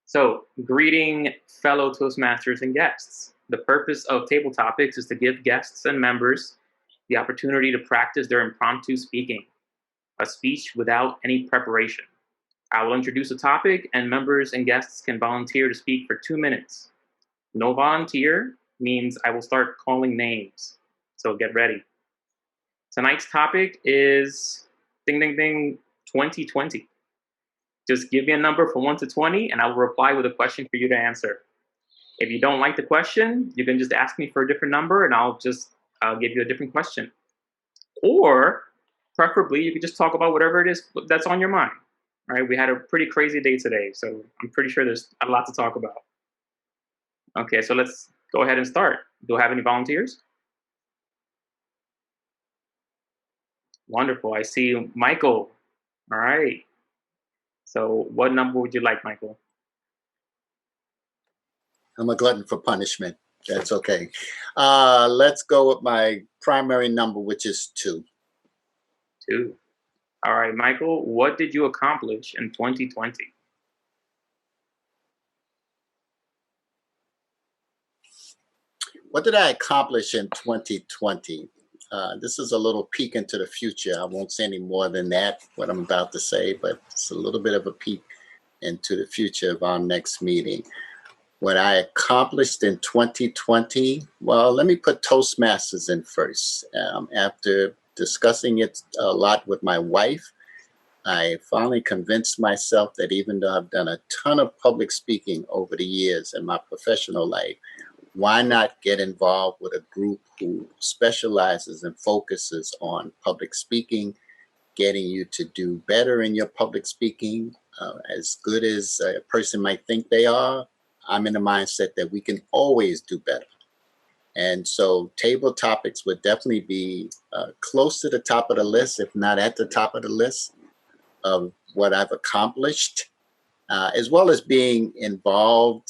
So, greeting fellow Toastmasters and guests. The purpose of table topics is to give guests and members the opportunity to practice their impromptu speaking, a speech without any preparation. I will introduce a topic, and members and guests can volunteer to speak for 2 minutes. No volunteer means I will start calling names, so get ready. Tonight's topic is ding, ding, ding, 2020. Just give me a number from 1 to 20, and I will reply with a question for you to answer. If you don't like the question, you can just ask me for a different number, and I'll give you a different question. Or, preferably, you can just talk about whatever it is that's on your mind. All right, we had a pretty crazy day today, so I'm pretty sure there's a lot to talk about. Okay, so let's go ahead and start. Do I have any volunteers? Wonderful. I see Michael. All right. So what number would you like, Michael? I'm a glutton for punishment. That's okay. Let's go with my primary number, which is 2. 2. All right, Michael, what did you accomplish in 2020? What did I accomplish in 2020? This is a little peek into the future. I won't say any more than that, what I'm about to say, but it's a little bit of a peek into the future of our next meeting. What I accomplished in 2020, well, let me put Toastmasters in first. After discussing it a lot with my wife, I finally convinced myself that even though I've done a ton of public speaking over the years in my professional life, why not get involved with a group who specializes and focuses on public speaking, getting you to do better in your public speaking, as good as a person might think they are. I'm in the mindset that we can always do better. And so table topics would definitely be close to the top of the list, if not at the top of the list of what I've accomplished, as well as being involved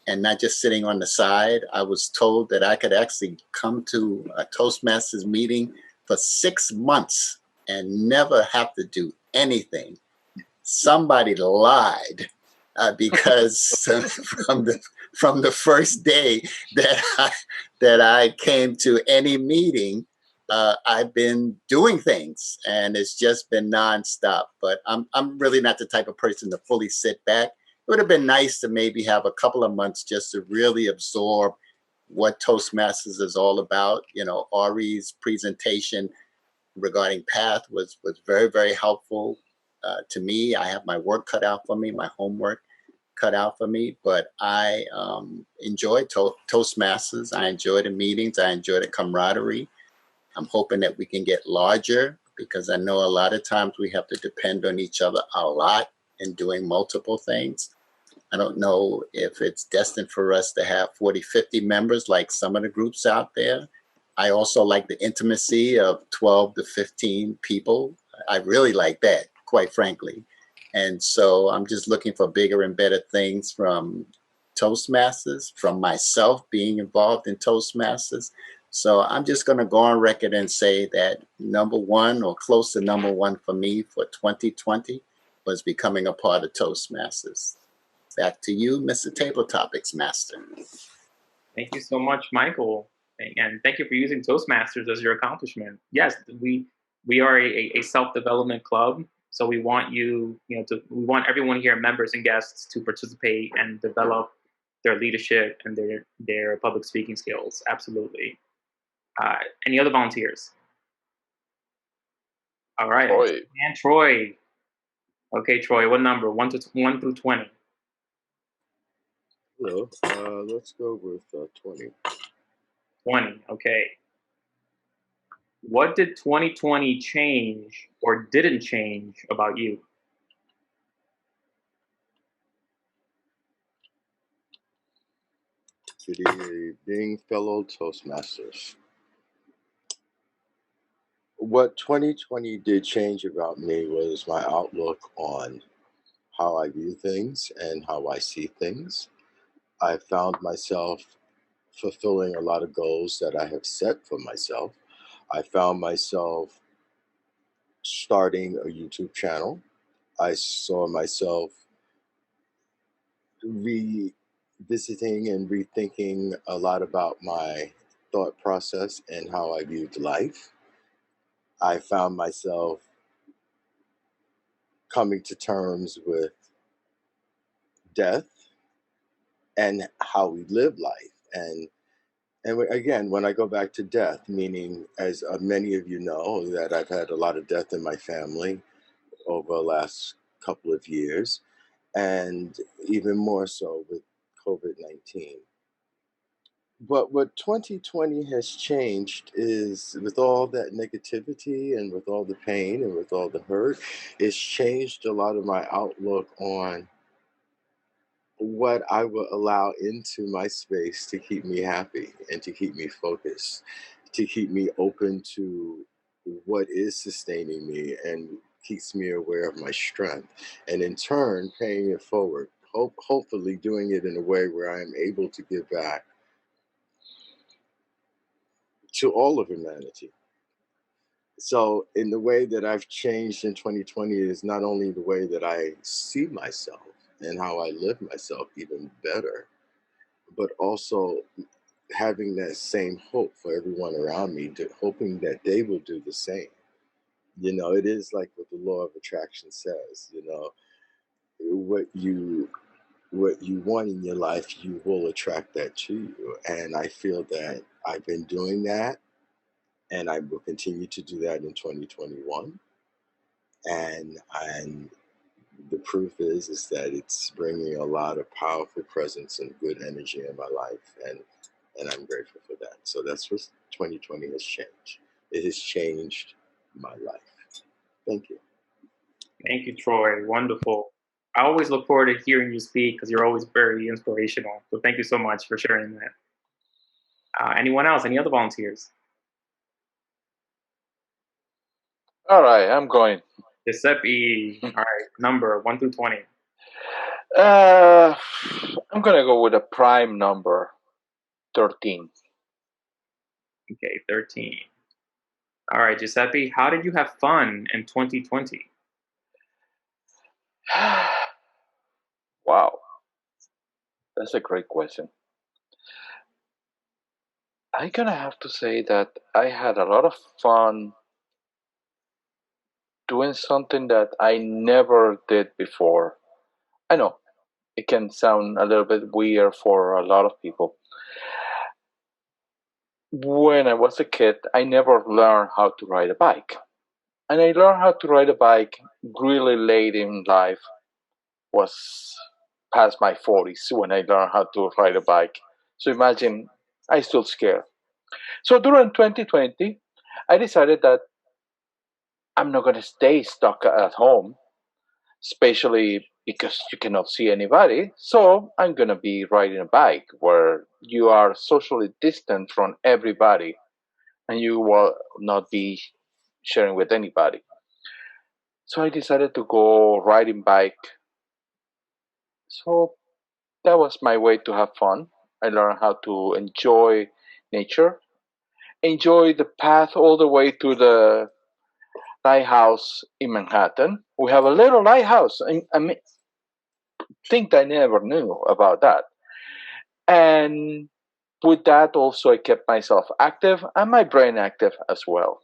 and not just sitting on the side. I was told that I could actually come to a Toastmasters meeting for 6 months and never have to do anything. Somebody lied. Because from the first day that I came to any meeting, I've been doing things, and it's just been nonstop. But I'm really not the type of person to fully sit back. It would have been nice to maybe have a couple of months just to really absorb what Toastmasters is all about. You know, Ari's presentation regarding Path was very, very helpful to me. I have my work cut out for me, my homework cut out for me, but I enjoy Toastmasters. I enjoy the meetings. I enjoy the camaraderie. I'm hoping that we can get larger, because I know a lot of times we have to depend on each other a lot in doing multiple things. I don't know if it's destined for us to have 40, 50 members like some of the groups out there. I also like the intimacy of 12 to 15 people. I really like that, quite frankly. And so I'm just looking for bigger and better things from Toastmasters, from myself being involved in Toastmasters. So I'm just going to go on record and say that number one, or close to number one for me for 2020, was becoming a part of Toastmasters. Back to you, Mr. Table Topics Master. Thank you so much, Michael. And thank you for using Toastmasters as your accomplishment. Yes, we are a self-development club. So we want we want everyone here, members and guests, to participate and develop their leadership and their public speaking skills. Absolutely. Any other volunteers? All right. Troy. And Troy. Okay, Troy, what number? 1 through 20. Hello. Let's go with 20. 20. Okay. What did 2020 change or didn't change about you? Good evening, fellow Toastmasters. What 2020 did change about me was my outlook on how I view things and how I see things. I found myself fulfilling a lot of goals that I have set for myself. I found myself starting a YouTube channel. I saw myself revisiting and rethinking a lot about my thought process and how I viewed life. I found myself coming to terms with death and how we live life. And again, when I go back to death, meaning, as many of you know, that I've had a lot of death in my family over the last couple of years, and even more so with COVID-19. But what 2020 has changed is, with all that negativity and with all the pain and with all the hurt, it's changed a lot of my outlook on what I will allow into my space to keep me happy and to keep me focused, to keep me open to what is sustaining me and keeps me aware of my strength, and in turn paying it forward, hopefully doing it in a way where I am able to give back to all of humanity. So in the way that I've changed in 2020 is not only the way that I see myself and how I live myself even better, but also having that same hope for everyone around me, hoping that they will do the same. You know, it is like what the law of attraction says, you know, what you want in your life, you will attract that to you. And I feel that I've been doing that, and I will continue to do that in 2021. And the proof is that it's bringing a lot of powerful presence and good energy in my life, and I'm grateful for that. So that's what 2020 has changed. It has changed my life. Thank you. Thank you, Troy. Wonderful. I always look forward to hearing you speak because you're always very inspirational. So thank you so much for sharing that. Anyone else? Any other volunteers? All right, I'm going. Giuseppe. All right, number 1 through 20. I'm gonna go with a prime number, 13. Okay, 13. All right, Giuseppe, how did you have fun in 2020? Wow, that's a great question. I'm gonna have to say that I had a lot of fun doing something that I never did before. I know it can sound a little bit weird for a lot of people. When I was a kid, I never learned how to ride a bike. And I learned how to ride a bike really late in life, was past my 40s when I learned how to ride a bike. So imagine, I still scared. So during 2020, I decided that I'm not going to stay stuck at home, especially because you cannot see anybody. So I'm going to be riding a bike where you are socially distant from everybody and you will not be sharing with anybody. So I decided to go riding bike. So that was my way to have fun. I learned how to enjoy nature, enjoy the path all the way to the lighthouse in Manhattan. We have a little lighthouse. I think I never knew about that. And with that, also, I kept myself active and my brain active as well,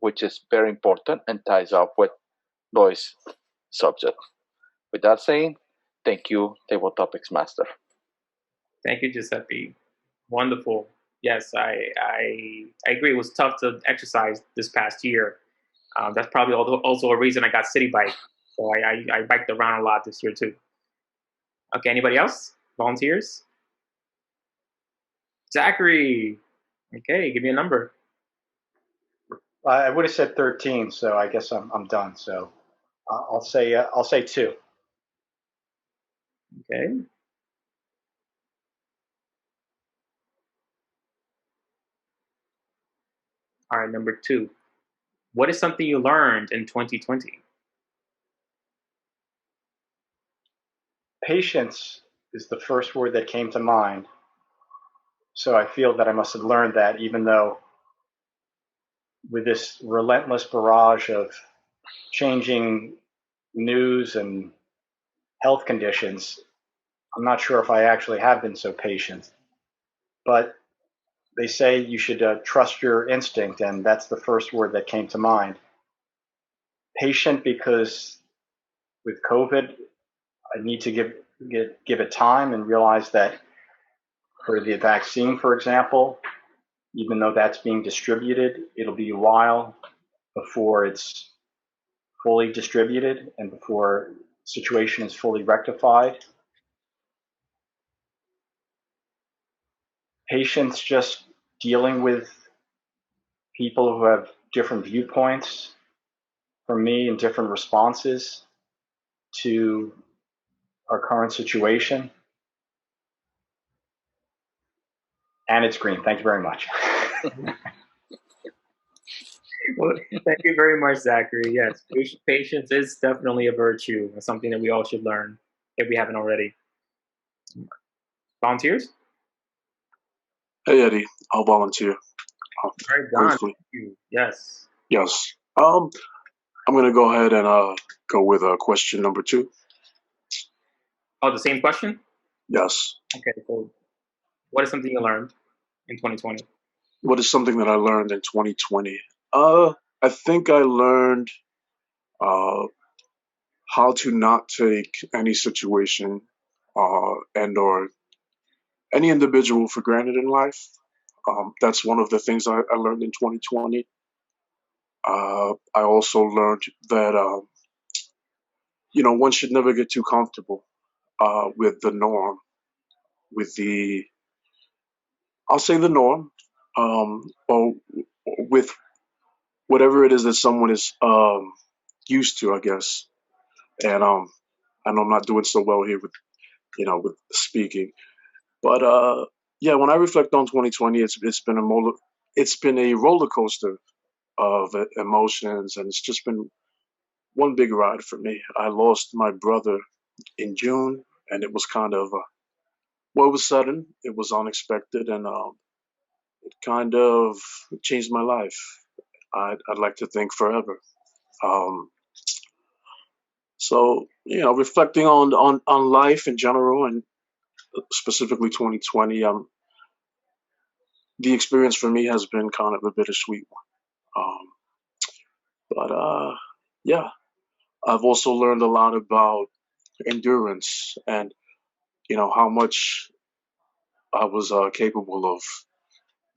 which is very important and ties up with Lois' subject. With that saying, thank you, Table Topics Master. Thank you, Giuseppe. Wonderful. Yes, I agree. It was tough to exercise this past year. That's probably also a reason I got City Bike. So I biked around a lot this year too. Okay, anybody else? Volunteers? Zachary. Okay, give me a number. I would have said 13, so I guess I'm done. So I'll say 2. Okay. All right, number 2. What is something you learned in 2020? Patience is the first word that came to mind. So I feel that I must have learned that, even though with this relentless barrage of changing news and health conditions, I'm not sure if I actually have been so patient. But they say you should trust your instinct, and that's the first word that came to mind. Patient because with COVID, I need to give it time and realize that for the vaccine, for example, even though that's being distributed, it'll be a while before it's fully distributed and before the situation is fully rectified. Patience just dealing with people who have different viewpoints from me and different responses to our current situation. And it's green. Thank you very much. Well, thank you very much, Zachary. Yes, patience is definitely a virtue and something that we all should learn if we haven't already. Volunteers? Hey Eddie, I'll volunteer. All right, John. Briefly. Thank you. Yes. Yes. I'm gonna go ahead and go with question number 2. Oh, the same question? Yes. Okay, so what is something you learned in 2020? What is something that I learned in 2020? I think I learned how to not take any situation and or any individual for granted in life. That's one of the things I learned in 2020. I also learned that one should never get too comfortable with the norm, with the I'll say the norm, or with whatever it is that someone is used to, I guess. And I know I'm not doing so well here with with speaking, but yeah, when I reflect on 2020, it's been a roller coaster of emotions, and it's just been one big ride for me. I lost my brother in June, and it was kind of well, it was sudden, it was unexpected, and it kind of changed my life. I'd like to think forever. Um, so reflecting on life in general, and specifically 2020, the experience for me has been kind of a bittersweet one. But yeah, I've also learned a lot about endurance and how much I was capable of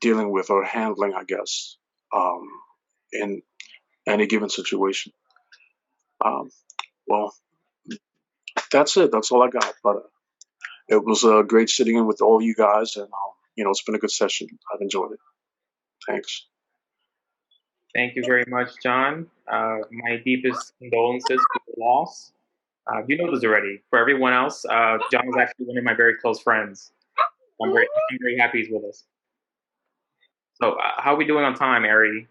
dealing with or handling, I guess, in any given situation. Um, well, that's it. That's all I got. But it was great sitting in with all you guys, and it's been a good session. I've enjoyed it. Thanks. Thank you very much, John. My deepest condolences for the loss. You know this already. For everyone else, John is actually one of my very close friends. I'm very happy he's with us. So, how are we doing on time, Ari?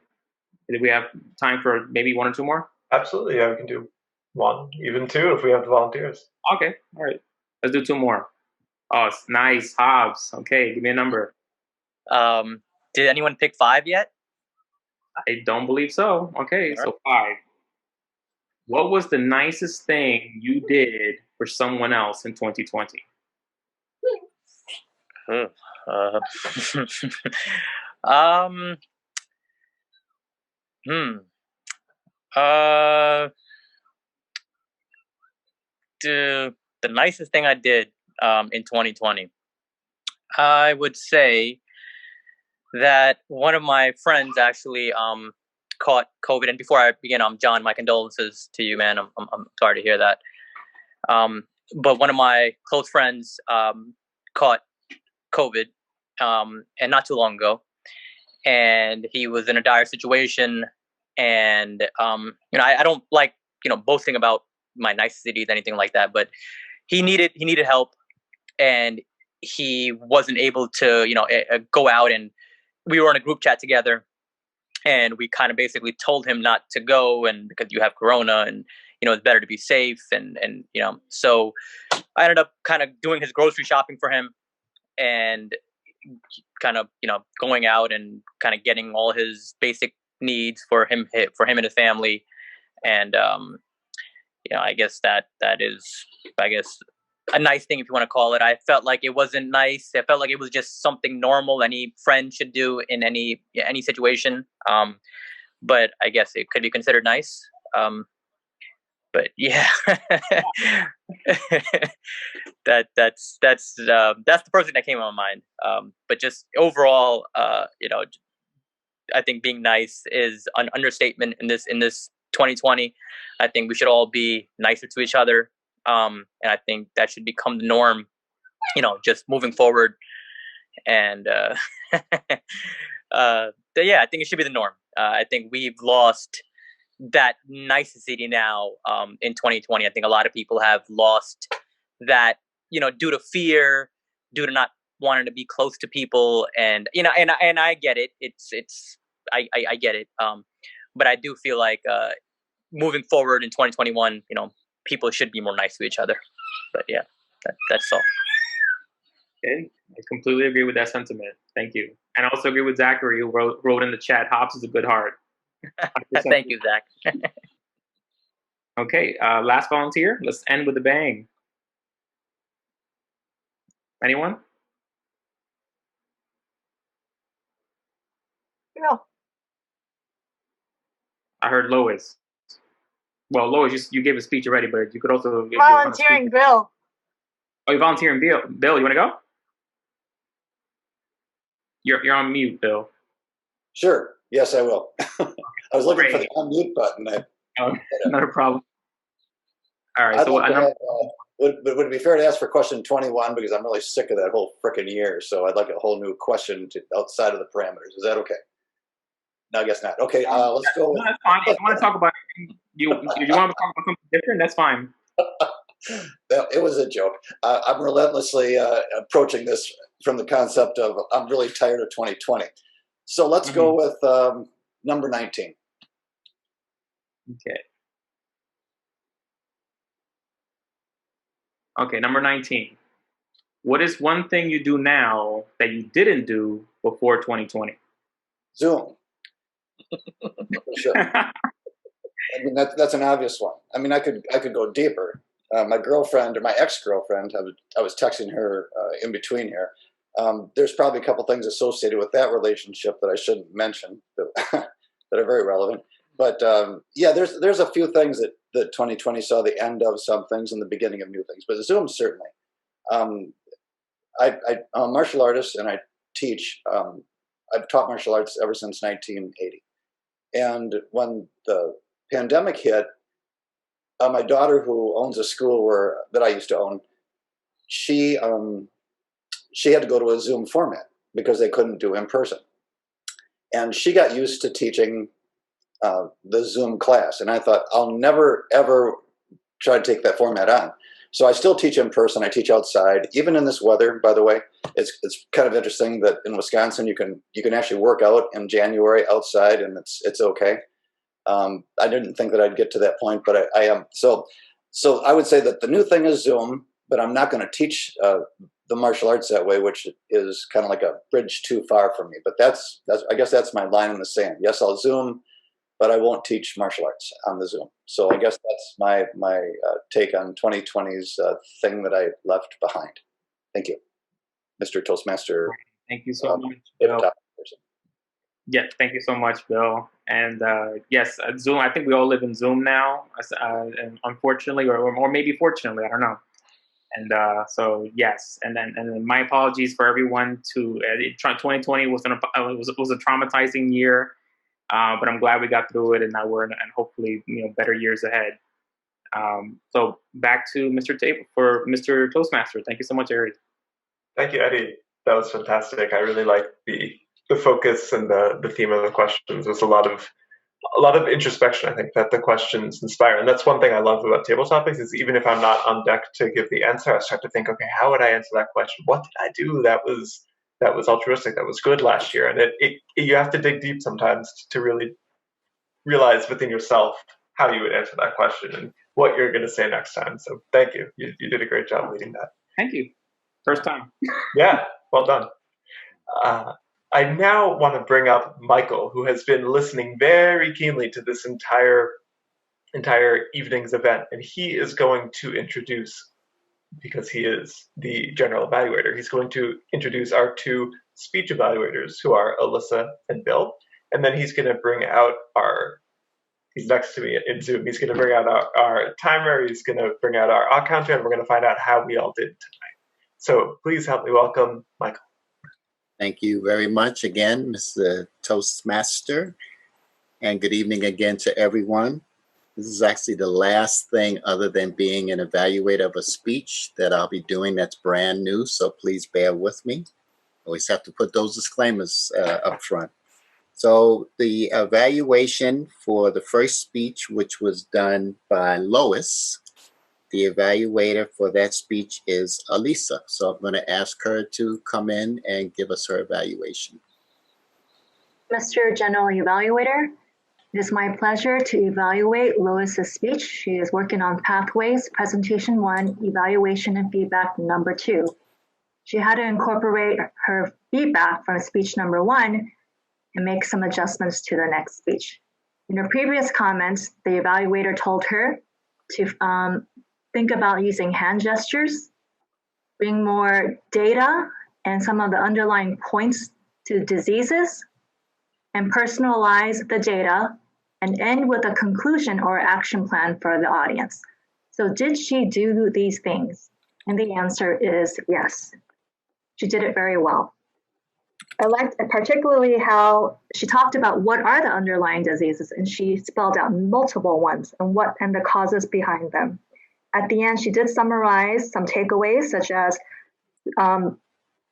Did we have time for maybe 1 or 2 more? Absolutely, yeah, we can do 1, even 2 if we have the volunteers. Okay, all right. Let's do 2 more. Oh, it's nice. Hobbs. Okay, give me a number. Did anyone pick 5 yet? I don't believe so. Okay, so 5. What was the nicest thing you did for someone else in 2020? The nicest thing I did in 2020, I would say that one of my friends actually caught COVID. And before I begin, John, my condolences to you, man. I'm sorry to hear that. But one of my close friends caught COVID, and not too long ago, and he was in a dire situation. And I don't like boasting about my niceties, anything like that, but he needed help, and he wasn't able to go out, and we were in a group chat together, and we kind of basically told him not to go, and because you have corona, and it's better to be safe, and so I ended up kind of doing his grocery shopping for him, and kind of going out and kind of getting all his basic needs for him and his family. And I guess that is, I guess, a nice thing, if you want to call it. I felt like it wasn't nice. I felt like it was just something normal any friend should do in any situation. But I guess it could be considered nice. But yeah, that's the person that came on my mind. But just overall, I think being nice is an understatement in this 2020. I think we should all be nicer to each other, and I think that should become the norm. Just moving forward, and yeah, I think it should be the norm. I think we've lost that nicety now in 2020. I think a lot of people have lost that, due to fear, due to not wanting to be close to people, and and I get it. I get it. but I do feel like moving forward in 2021, people should be more nice to each other. But yeah, that's all. Okay, I completely agree with that sentiment. Thank you. And I also agree with Zachary, who wrote in the chat, Hobbs is a good heart. Thank you, Zach. Okay, last volunteer. Let's end with a bang. Anyone? Bill. I heard Lois. Well, Lois, you gave a speech already, but you could also volunteering Bill. Oh, you're volunteering Bill. Bill, you want to go? You're on mute, Bill. Sure. Yes, I will. I was looking for the unmute button. Not a problem. All right. Would it be fair to ask for question 21, because I'm really sick of that whole frickin' year? So I'd like a whole new question outside of the parameters. Is that okay? No, I guess not. Okay, let's go. No, that's fine. If you want to talk about you want to talk about something different, that's fine. It was a joke. I'm relentlessly approaching this from the concept of I'm really tired of 2020. So let's go with number 19. Okay. Okay, number 19. What is one thing you do now that you didn't do before 2020? Zoom. For sure. I mean, that's an obvious one. I mean, I could go deeper. My girlfriend, or my ex-girlfriend, I was texting her in between here. There's probably a couple things associated with that relationship that I shouldn't mention that are very relevant. But yeah, there's a few things that 2020 saw the end of some things and the beginning of new things. But Zoom, certainly. I'm a martial artist and I teach. I've taught martial arts ever since 1980. And when the pandemic hit, my daughter, who owns a school that I used to own, she had to go to a Zoom format because they couldn't do in person. And she got used to teaching the Zoom class. And I thought, I'll never, ever try to take that format on. So I still teach in person. I teach outside, even in this weather, by the way. It's kind of interesting that in Wisconsin, you can actually work out in January outside and it's okay. I didn't think that I'd get to that point, but I am. So I would say that the new thing is Zoom, but I'm not going to teach the martial arts that way, which is kind of like a bridge too far for me. But that's I guess that's my line in the sand. Yes, I'll Zoom, but I won't teach martial arts on the Zoom. So I guess that's my take on 2020's thing that I left behind. Thank you, Mr. Toastmaster. Thank you so much, Bill. Yeah, thank you so much, Bill. And yes, Zoom. I think we all live in Zoom now, and unfortunately, or maybe fortunately, I don't know. And so yes, and then my apologies for everyone. 2020 was a traumatizing year, but I'm glad we got through it, and now we're in hopefully better years ahead. So back to Mr. Toastmaster. Thank you so much, Ari. Thank you, Eddie. That was fantastic. I really liked the focus and the theme of the questions. There's a lot of introspection, I think, that the questions inspire. And that's one thing I love about table topics is even if I'm not on deck to give the answer, I start to think, okay, how would I answer that question? What did I do that was altruistic, that was good last year? And you have to dig deep sometimes to really realize within yourself how you would answer that question and what you're going to say next time. So thank you. You did a great job leading that. Thank you. First time. Yeah, well done. I now want to bring up Michael, who has been listening very keenly to this entire evening's event, and he is going to introduce, because he is the general evaluator, he's going to introduce our two speech evaluators, who are Alyssa and Bill, and then he's going to bring out he's next to me in Zoom, he's going to bring out our timer, he's going to bring out our odd counter, and we're going to find out how we all did tonight. So please help me welcome Michael. Thank you very much again, Mr. Toastmaster, and good evening again to everyone. This is actually the last thing other than being an evaluator of a speech that I'll be doing that's brand new, so please bear with me. Always have to put those disclaimers up front. So the evaluation for the first speech, which was done by Lois, the evaluator for that speech is Alisa. So I'm going to ask her to come in and give us her evaluation. Mr. General Evaluator, It is my pleasure to evaluate Lois's speech. She is working on Pathways, Presentation 1, Evaluation and Feedback number 2. She had to incorporate her feedback from speech number 1 and make some adjustments to the next speech. In her previous comments, the evaluator told her to think about using hand gestures, bring more data and some of the underlying points to diseases, and personalize the data and end with a conclusion or action plan for the audience. So did she do these things? And the answer is yes. She did it very well. I liked particularly how she talked about what are the underlying diseases, and she spelled out multiple ones and the causes behind them. At the end, she did summarize some takeaways, such as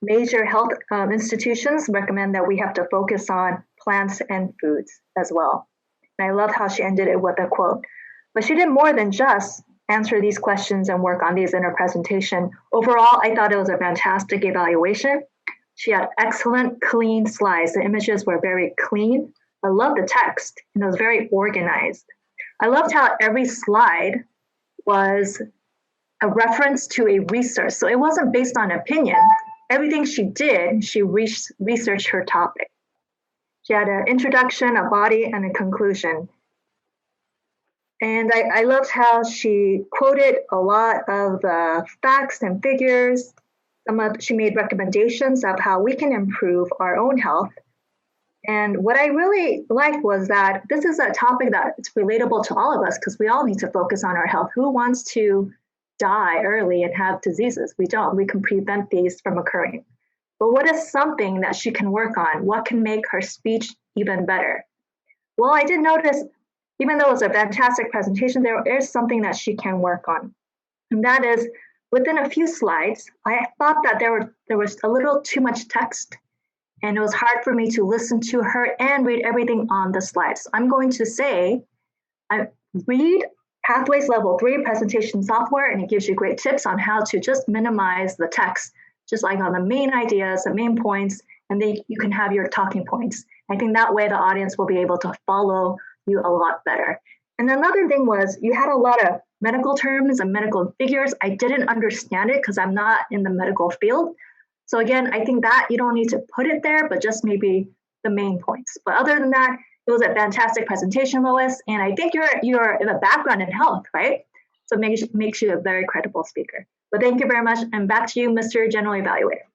major health institutions recommend that we have to focus on plants and foods as well. And I love how she ended it with a quote. But she did more than just answer these questions and work on these in her presentation. Overall, I thought it was a fantastic evaluation. She had excellent, clean slides. The images were very clean. I loved the text, and it was very organized. I loved how every slide was a reference to a research. So it wasn't based on opinion. Everything she did, she researched her topic. She had an introduction, a body, and a conclusion. And I loved how she quoted a lot of the facts and figures. She made recommendations of how we can improve our own health. And what I really liked was that this is a topic that's relatable to all of us because we all need to focus on our health. Who wants to die early and have diseases? We don't. We can prevent these from occurring. But what is something that she can work on? What can make her speech even better? Well, I did notice, even though it was a fantastic presentation, there is something that she can work on. And that is, within a few slides, I thought that there was a little too much text, and it was hard for me to listen to her and read everything on the slides. I'm going to say, read Pathways Level 3 presentation software, and it gives you great tips on how to just minimize the text, just like on the main ideas, the main points, and then you can have your talking points. I think that way the audience will be able to follow you a lot better. And another thing was you had a lot of medical terms and medical figures. I didn't understand it because I'm not in the medical field. So again, I think that you don't need to put it there, but just maybe the main points. But other than that, it was a fantastic presentation, Lois. And I think you're in a background in health, right? So it makes you a very credible speaker. But thank you very much. And back to you, Mr. General Evaluator.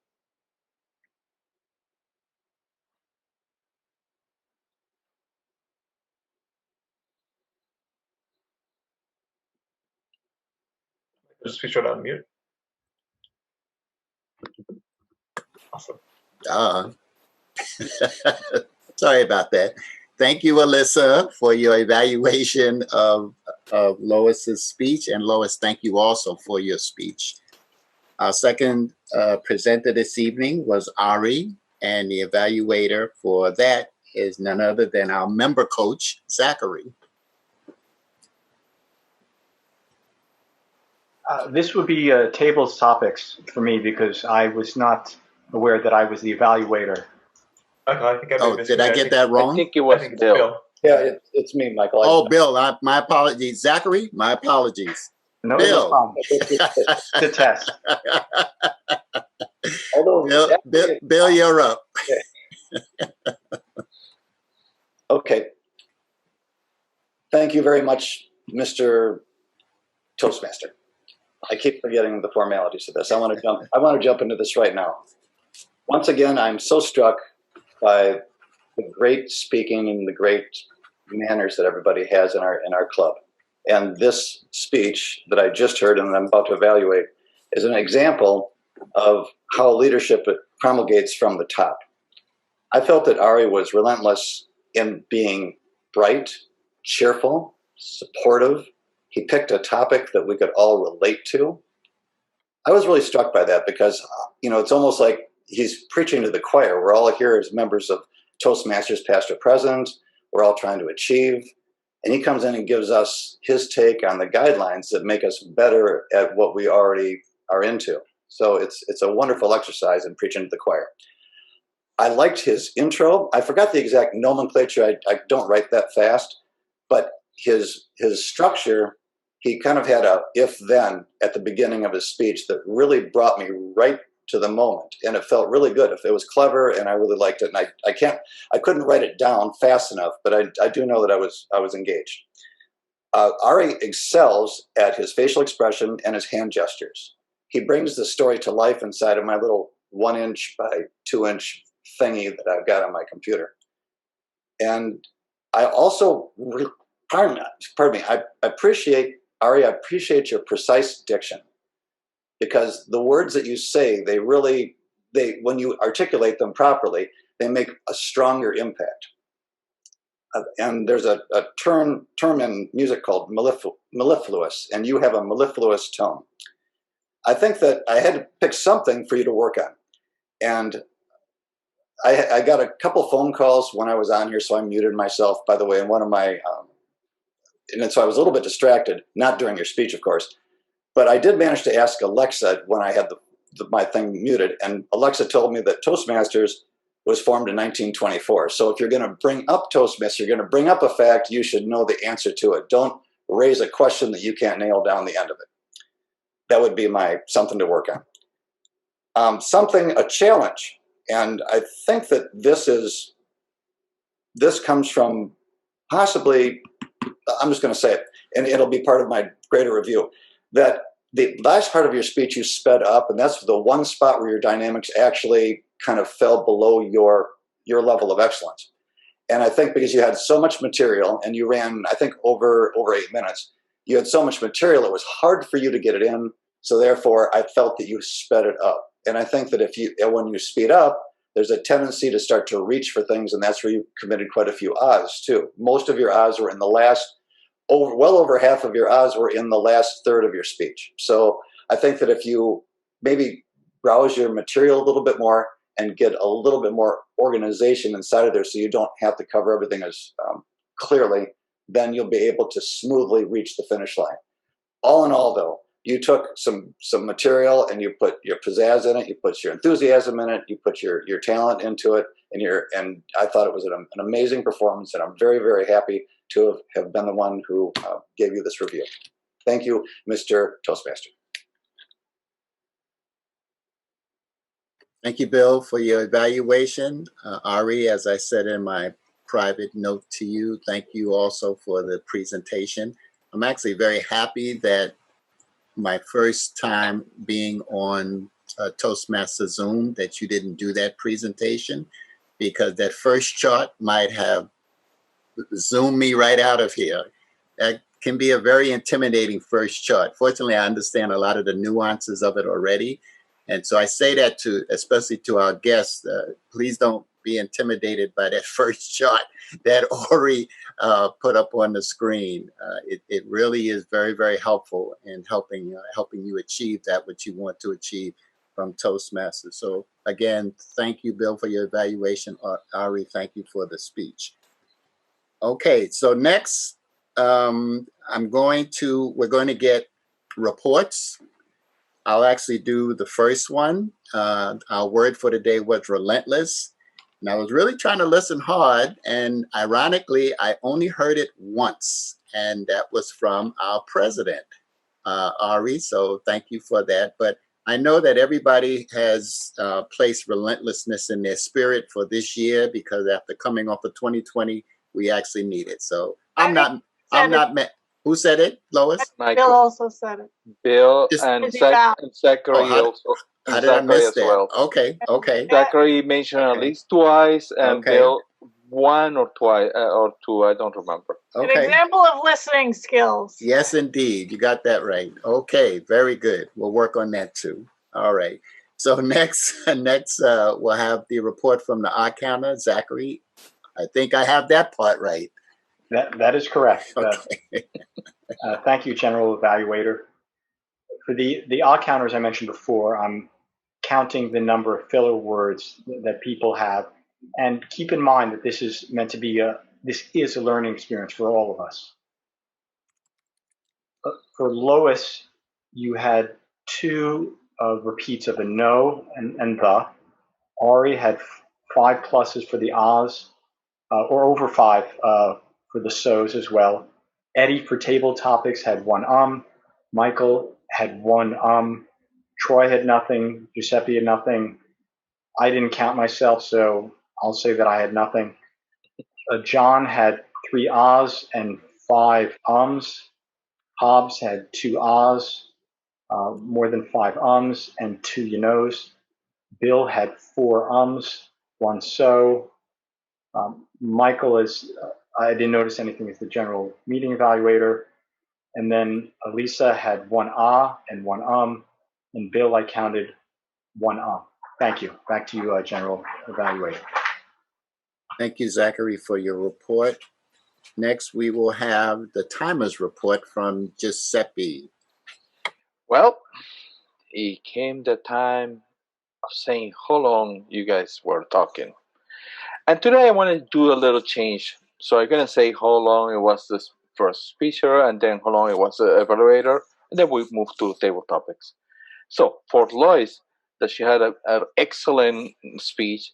Just be sure to unmute. Awesome. Sorry about that. Thank you, Alyssa, for your evaluation of Lois's speech. And Lois, thank you also for your speech. Our second presenter this evening was Ari, and the evaluator for that is none other than our member coach, Zachary. This would be tables topics for me because I was not aware that I was the evaluator. I think did I get that wrong? I think it was Bill. Yeah, it's me, Michael. Oh, Bill, my apologies. Zachary, my apologies. No, Bill. No it's a test. Bill, you're up. Okay. Thank you very much, Mr. Toastmaster. I keep forgetting the formalities of this. I want to jump into this right now. Once again, I'm so struck by the great speaking and the great manners that everybody has in our club. And this speech that I just heard and that I'm about to evaluate is an example of how leadership promulgates from the top. I felt that Ari was relentless in being bright, cheerful, supportive. He picked a topic that we could all relate to. I was really struck by that because, it's almost like he's preaching to the choir. We're all here as members of Toastmasters, past or present. We're all trying to achieve. And he comes in and gives us his take on the guidelines that make us better at what we already are into. So it's a wonderful exercise in preaching to the choir. I liked his intro. I forgot the exact nomenclature. I don't write that fast, but his structure, he kind of had a if-then at the beginning of his speech that really brought me right to the moment, and it felt really good. It was clever, and I really liked it. And I couldn't write it down fast enough, but I do know that I was engaged. Ari excels at his facial expression and his hand gestures. He brings the story to life inside of my little 1-inch by 2-inch thingy that I've got on my computer. And I also, pardon me, I appreciate, Ari, I appreciate your precise diction, because the words that you say, when you articulate them properly, they make a stronger impact. And there's a term in music called mellifluous, and you have a mellifluous tone. I think that I had to pick something for you to work on. And I got a couple phone calls when I was on here, so I muted myself, by the way, in one of my, and so I was a little bit distracted, not during your speech, of course, but I did manage to ask Alexa when I had my thing muted, and Alexa told me that Toastmasters was formed in 1924. So if you're going to bring up Toastmasters, you're going to bring up a fact, you should know the answer to it. Don't raise a question that you can't nail down the end of it. That would be something to work on. A challenge. And I think that this comes from possibly, I'm just going to say it, and it'll be part of my greater review, that the last part of your speech you sped up, and that's the one spot where your dynamics actually kind of fell below your level of excellence. And I think because you had so much material and you ran, I think, over 8 minutes, you had so much material, it was hard for you to get it in. So therefore, I felt that you sped it up. And I think that when you speed up, there's a tendency to start to reach for things, and that's where you committed quite a few ahs too. Most of your ahs were in the last, well over half of your ahs were in the last third of your speech. So I think that if you maybe browse your material a little bit more and get a little bit more organization inside of there so you don't have to cover everything as clearly, then you'll be able to smoothly reach the finish line. All in all, though, you took some material and you put your pizzazz in it, you put your enthusiasm in it, you put your talent into it, and I thought it was an amazing performance, and I'm very, very happy to have been the one who gave you this review. Thank you, Mr. Toastmaster. Thank you, Bill, for your evaluation. Ari, as I said in my private note to you, thank you also for the presentation. I'm actually very happy that my first time being on Toastmaster Zoom that you didn't do that presentation, because that first chart might have zoomed me right out of here. That can be a very intimidating first chart. Fortunately, I understand a lot of the nuances of it already. And so I say that especially to our guests, please don't be intimidated by that first chart that Ari put up on the screen. It really is very, very helpful in helping you achieve that what you want to achieve from Toastmasters. So again, thank you, Bill, for your evaluation. Ari, thank you for the speech. Okay, so next, we're going to get reports. I'll actually do the first one. Our word for today was relentless. And I was really trying to listen hard. And ironically, I only heard it once. And that was from our president, Ari. So thank you for that. But I know that everybody has placed relentlessness in their spirit for this year, because after coming off of 2020, we actually need it. So who said it, Lois? Bill also said it. Bill and Zachary also. How did I miss that? Well. Okay. Zachary mentioned at least twice, and Bill one or twice or two. I don't remember. An example of listening skills. Yes, indeed. You got that right. Okay, very good. We'll work on that too. All right. So next, we'll have the report from the Arcana. Zachary, I think I have that part right. That is correct. Okay. Thank you, General Evaluator. For the odd counters I mentioned before, I'm counting the number of filler words that people have. And keep in mind that this is meant to be a learning experience for all of us. For Lois, you had 2 repeats of a no and the. Ari had 5 pluses for the ahs, or over 5 for the so's as well. Eddie for table topics had 1 Michael had 1 Troy had nothing. Giuseppe had nothing. I didn't count myself, so I'll say that I had nothing. John had 3 ahs and 5 ums. Hobbs had 2 ahs, more than 5 ums, and 2 you knows. Bill had 4 ums, 1 so. Michael is, I didn't notice anything as the general meeting evaluator. And then Elisa had 1 ah and 1 and Bill, I counted 1 Thank you. Back to you, General Evaluator. Thank you, Zachary, for your report. Next, we will have the timer's report from Giuseppe. Well, it came the time of saying how long you guys were talking. And today I want to do a little change. So I'm going to say how long it was the first speaker, and then how long it was the evaluator, and then we move to table topics. So for Lois, that she had an excellent speech,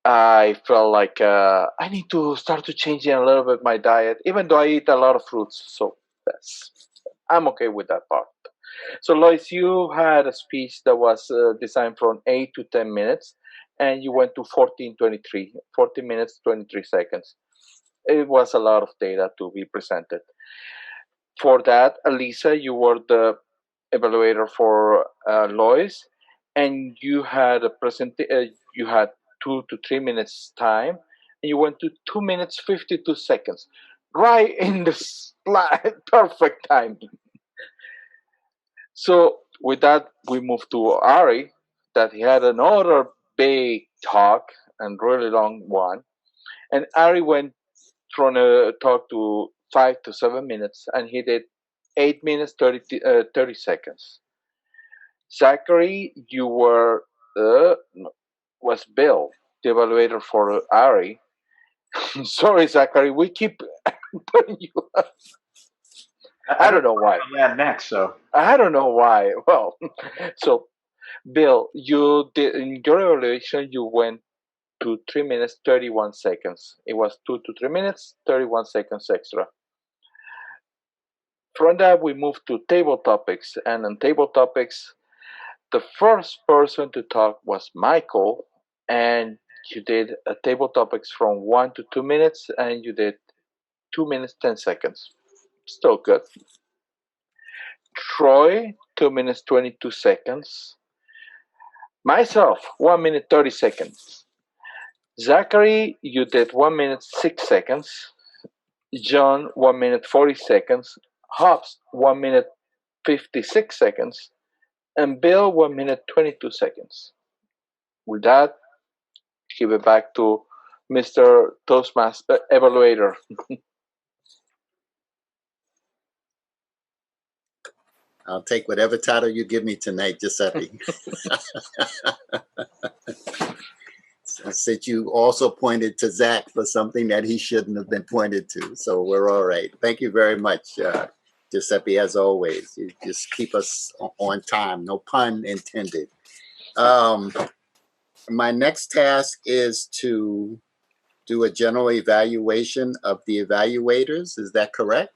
I felt like I need to start to change a little bit my diet, even though I eat a lot of fruits. So I'm okay with that part. So Lois, you had a speech that was designed from 8 to 10 minutes, and you went to 14 minutes, 23 seconds. It was a lot of data to be presented. For that, Elisa, you were the evaluator for Lois, and you had you had 2 to 3 minutes time, and you went to 2 minutes 52 seconds, right in the perfect timing. So with that, we move to Ari, that he had another big talk and really long one, and Ari went from a talk to 5 to 7 minutes, and he did 8 minutes 30 seconds. Zachary, you were was Bill, the evaluator for Ari. Sorry, Zachary, we keep putting you up. I don't know why. Yeah, next, so I don't know why. Well, so Bill, you did in your evaluation. You went to 3 minutes 31 seconds. It was 2 to 3 minutes 31 seconds extra. From that, we moved to table topics, and on table topics, the first person to talk was Michael, and you did a table topics from 1 to 2 minutes, and you did 2 minutes 10 seconds. Still good. Troy, 2 minutes 22 seconds. Myself, 1 minute 30 seconds. Zachary, you did 1 minute 6 seconds. John, 1 minute 40 seconds. Hobbs, 1 minute 56 seconds. And Bill, 1 minute 22 seconds. With that, give it back to Mr. Toastmaster Evaluator. I'll take whatever title you give me tonight, Giuseppe. Since you also pointed to Zach for something that he shouldn't have been pointed to. So we're all right. Thank you very much, Giuseppe, as always. You just keep us on time. No pun intended. My next task is to do a general evaluation of the evaluators. Is that correct?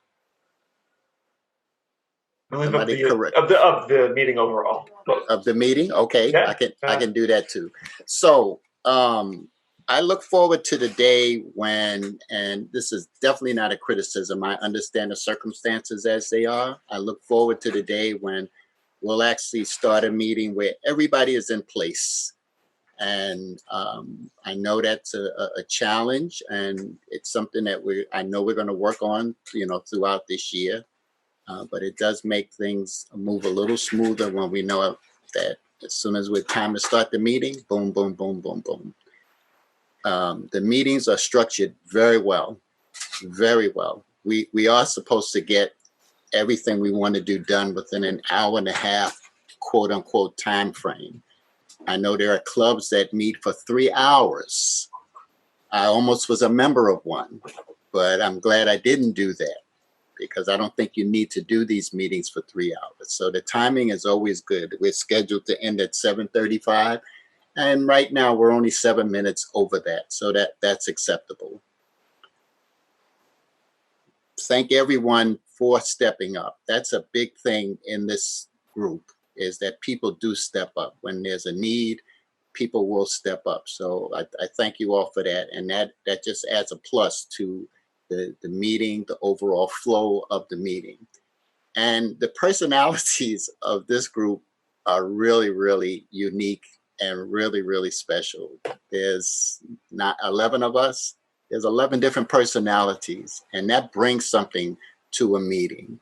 Of the meeting overall. Of the meeting? Okay, yeah, I can do that too. So I look forward to the day when, and this is definitely not a criticism, I understand the circumstances as they are. I look forward to the day when we'll actually start a meeting where everybody is in place. And I know that's a challenge, and it's something that I know we're going to work on, throughout this year. But it does make things move a little smoother when we know that as soon as it's time to start the meeting, boom, boom, boom, boom, boom. The meetings are structured very well, very well. We are supposed to get everything we want to do done within an hour and a half, quote unquote, time frame. I know there are clubs that meet for 3 hours. I almost was a member of one, but I'm glad I didn't do that, because I don't think you need to do these meetings for 3 hours. So the timing is always good. We're scheduled to end at 7:35, And right now we're only 7 minutes over that, so that's acceptable. Thank everyone for stepping up. That's a big thing in this group, is that people do step up. When there's a need, people will step up. So I thank you all for that. And that just adds a plus to the meeting, the overall flow of the meeting. And the personalities of this group are really, really unique and really, really special. There's not 11 of us. There's 11 different personalities, and that brings something to a meeting.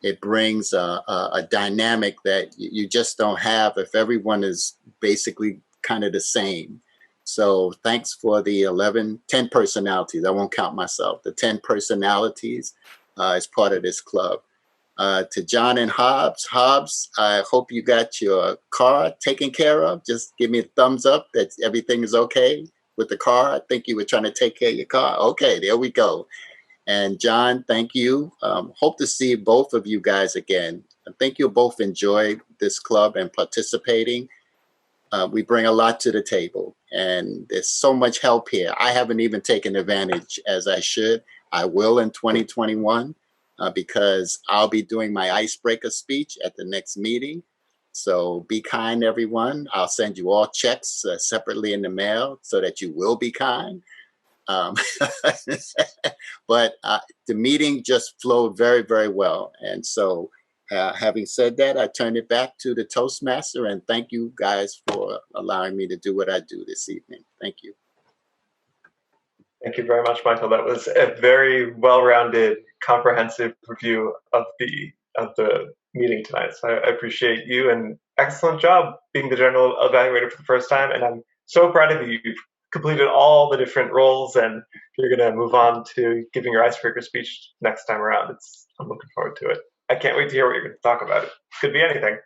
It brings a dynamic that you just don't have if everyone is basically kind of the same. So thanks for the 10 personalities. I won't count myself. The 10 personalities as part of this club. To John and Hobbs. Hobbs, I hope you got your car taken care of. Just give me a thumbs up that everything is okay with the car. I think you were trying to take care of your car. Okay, there we go. And John, thank you. Hope to see both of you guys again. I think you'll both enjoy this club and participating. We bring a lot to the table, and there's so much help here. I haven't even taken advantage as I should. I will in 2021 because I'll be doing my icebreaker speech at the next meeting. So be kind, everyone. I'll send you all checks separately in the mail so that you will be kind. But the meeting just flowed very, very well. And so having said that, I turn it back to the Toastmaster, and thank you guys for allowing me to do what I do this evening. Thank you. Thank you very much, Michael. That was a very well-rounded, comprehensive review of the meeting tonight. So I appreciate you, and excellent job being the general evaluator for the first time. And I'm so proud of you. You've completed all the different roles, and you're going to move on to giving your icebreaker speech next time around. I'm looking forward to it. I can't wait to hear what you're going to talk about. It could be anything.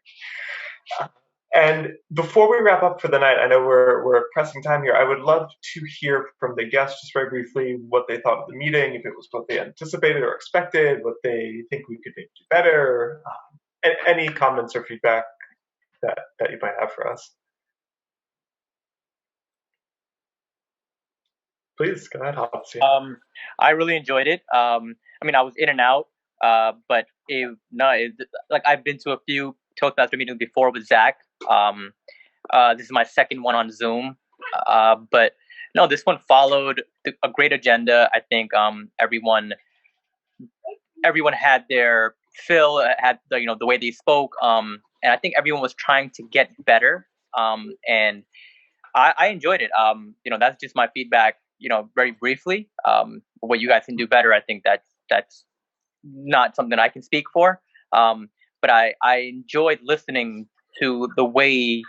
And before we wrap up for the night, I know we're pressing time here. I would love to hear from the guests just very briefly what they thought of the meeting, if it was what they anticipated or expected, what they think we could make do better, any comments or feedback that you might have for us. Please go ahead, Hobbs. I really enjoyed it. I mean, I was in and out, but like I've been to a few Toastmaster meetings before with Zach. This is my second one on Zoom, but no, this one followed a great agenda. I think everyone had their fill, had the way they spoke, and I think everyone was trying to get better, and I enjoyed it. That's just my feedback. Very briefly, what you guys can do better. I think that's not something I can speak for. But I enjoyed listening to the way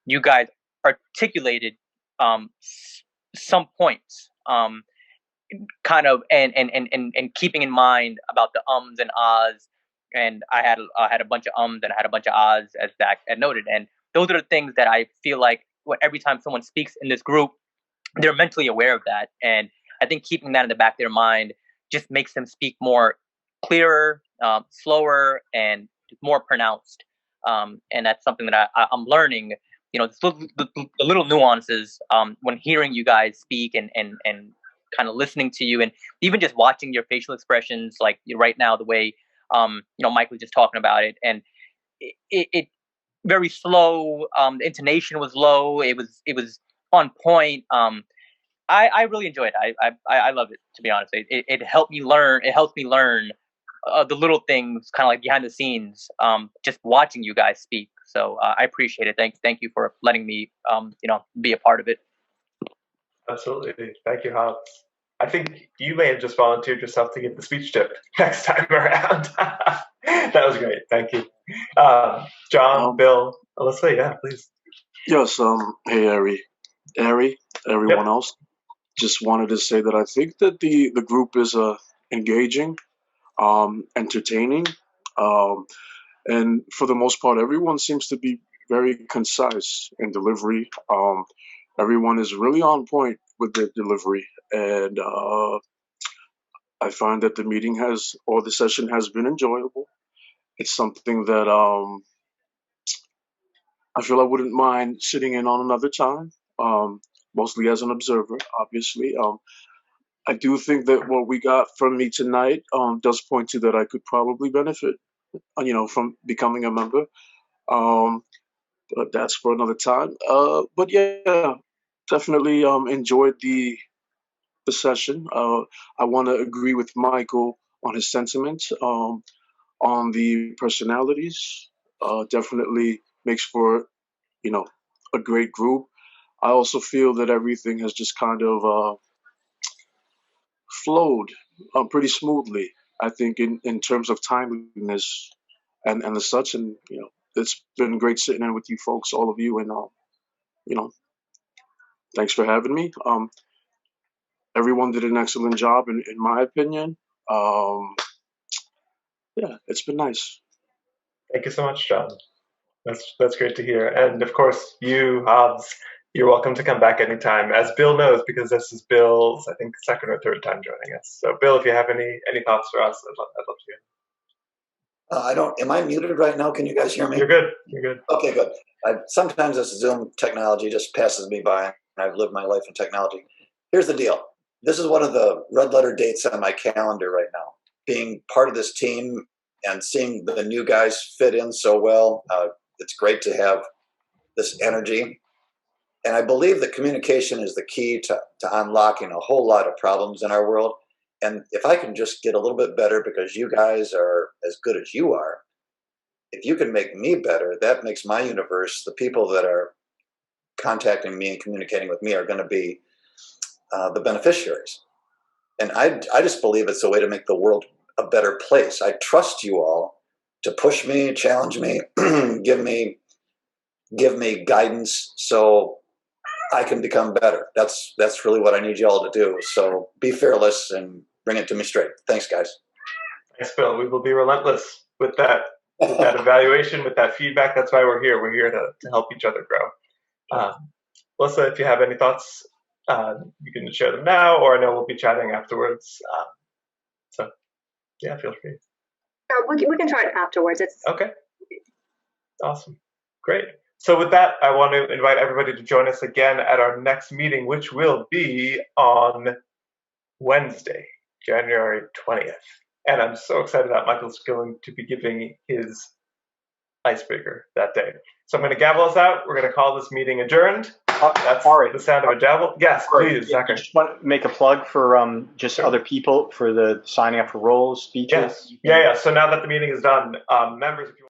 you guys articulated some points, kind of, and keeping in mind about the ums and ahs. And I had a bunch of ums and I had a bunch of ahs, as Zach had noted. And those are the things that I feel like every time someone speaks in this group, they're mentally aware of that. And I think keeping that in the back of their mind just makes them speak more clearer, slower, and more pronounced. And that's something that I'm learning. The little nuances when hearing you guys speak and kind of listening to you, and even just watching your facial expressions, like right now, the way Mike was just talking about it, and it very slow. The intonation was low. It was on point. I really enjoyed it. I love it, to be honest. It helped me learn. It helps me learn the little things, kind of like behind the scenes, just watching you guys speak. So I appreciate it. Thank you for letting me, be a part of it. Absolutely. Thank you, Hobbs. I think you may have just volunteered yourself to give the speech tip next time around. That was great. Thank you. John, Bill, Alyssa, yeah, please. Yes. Hey, Ari, everyone else. Just wanted to say that I think that the group is engaging, entertaining, and for the most part, everyone seems to be very concise in delivery. Everyone is really on point with their delivery, and I find that the session has been enjoyable. It's something that I feel I wouldn't mind sitting in on another time, mostly as an observer, obviously. I do think that what we got from me tonight does point to that I could probably benefit, from becoming a member. But that's for another time. But yeah, definitely enjoyed the session. I want to agree with Michael on his sentiments on the personalities. Definitely makes for a great group. I also feel that everything has just kind of flowed pretty smoothly. I think in terms of timeliness and the such, and it's been great sitting in with you folks, all of you, and thanks for having me. Everyone did an excellent job, in my opinion. Yeah, it's been nice. Thank you so much, John. That's great to hear. And of course, you, Hobbs, you're welcome to come back anytime, as Bill knows, because this is Bill's, I think, second or third time joining us. So, Bill, if you have any thoughts for us, I'd love to hear. I don't. Am I muted right now? Can you guys hear me? You're good. You're good. Okay, good. Sometimes this Zoom technology just passes me by, and I've lived my life in technology. Here's the deal. This is one of the red letter dates on my calendar right now. Being part of this team and seeing the new guys fit in so well, it's great to have this energy. And I believe that communication is the key to unlocking a whole lot of problems in our world. And if I can just get a little bit better because you guys are as good as you are, if you can make me better, that makes my universe, the people that are contacting me and communicating with me are going to be the beneficiaries. And I just believe it's a way to make the world a better place. I trust you all to push me, challenge me, give me guidance so I can become better. That's really what I need you all to do. So be fearless and bring it to me straight. Thanks, guys. Thanks, Bill. We will be relentless with that evaluation, with that feedback. That's why we're here. We're here to help each other grow. Melissa, if you have any thoughts, you can share them now, or I know we'll be chatting afterwards. So, yeah, feel free. We can chat afterwards. Okay. Awesome. Great. So with that, I want to invite everybody to join us again at our next meeting, which will be on Wednesday, January 20th. And I'm so excited that Michael's going to be giving his icebreaker that day. So I'm going to gavel us out. We're going to call this meeting adjourned. That's Ari, the sound of a gavel. Yes, please, Zachary. I just want to make a plug for just other people for the signing up for roles, speeches. Yes. Yeah. So now that the meeting is done, members, if you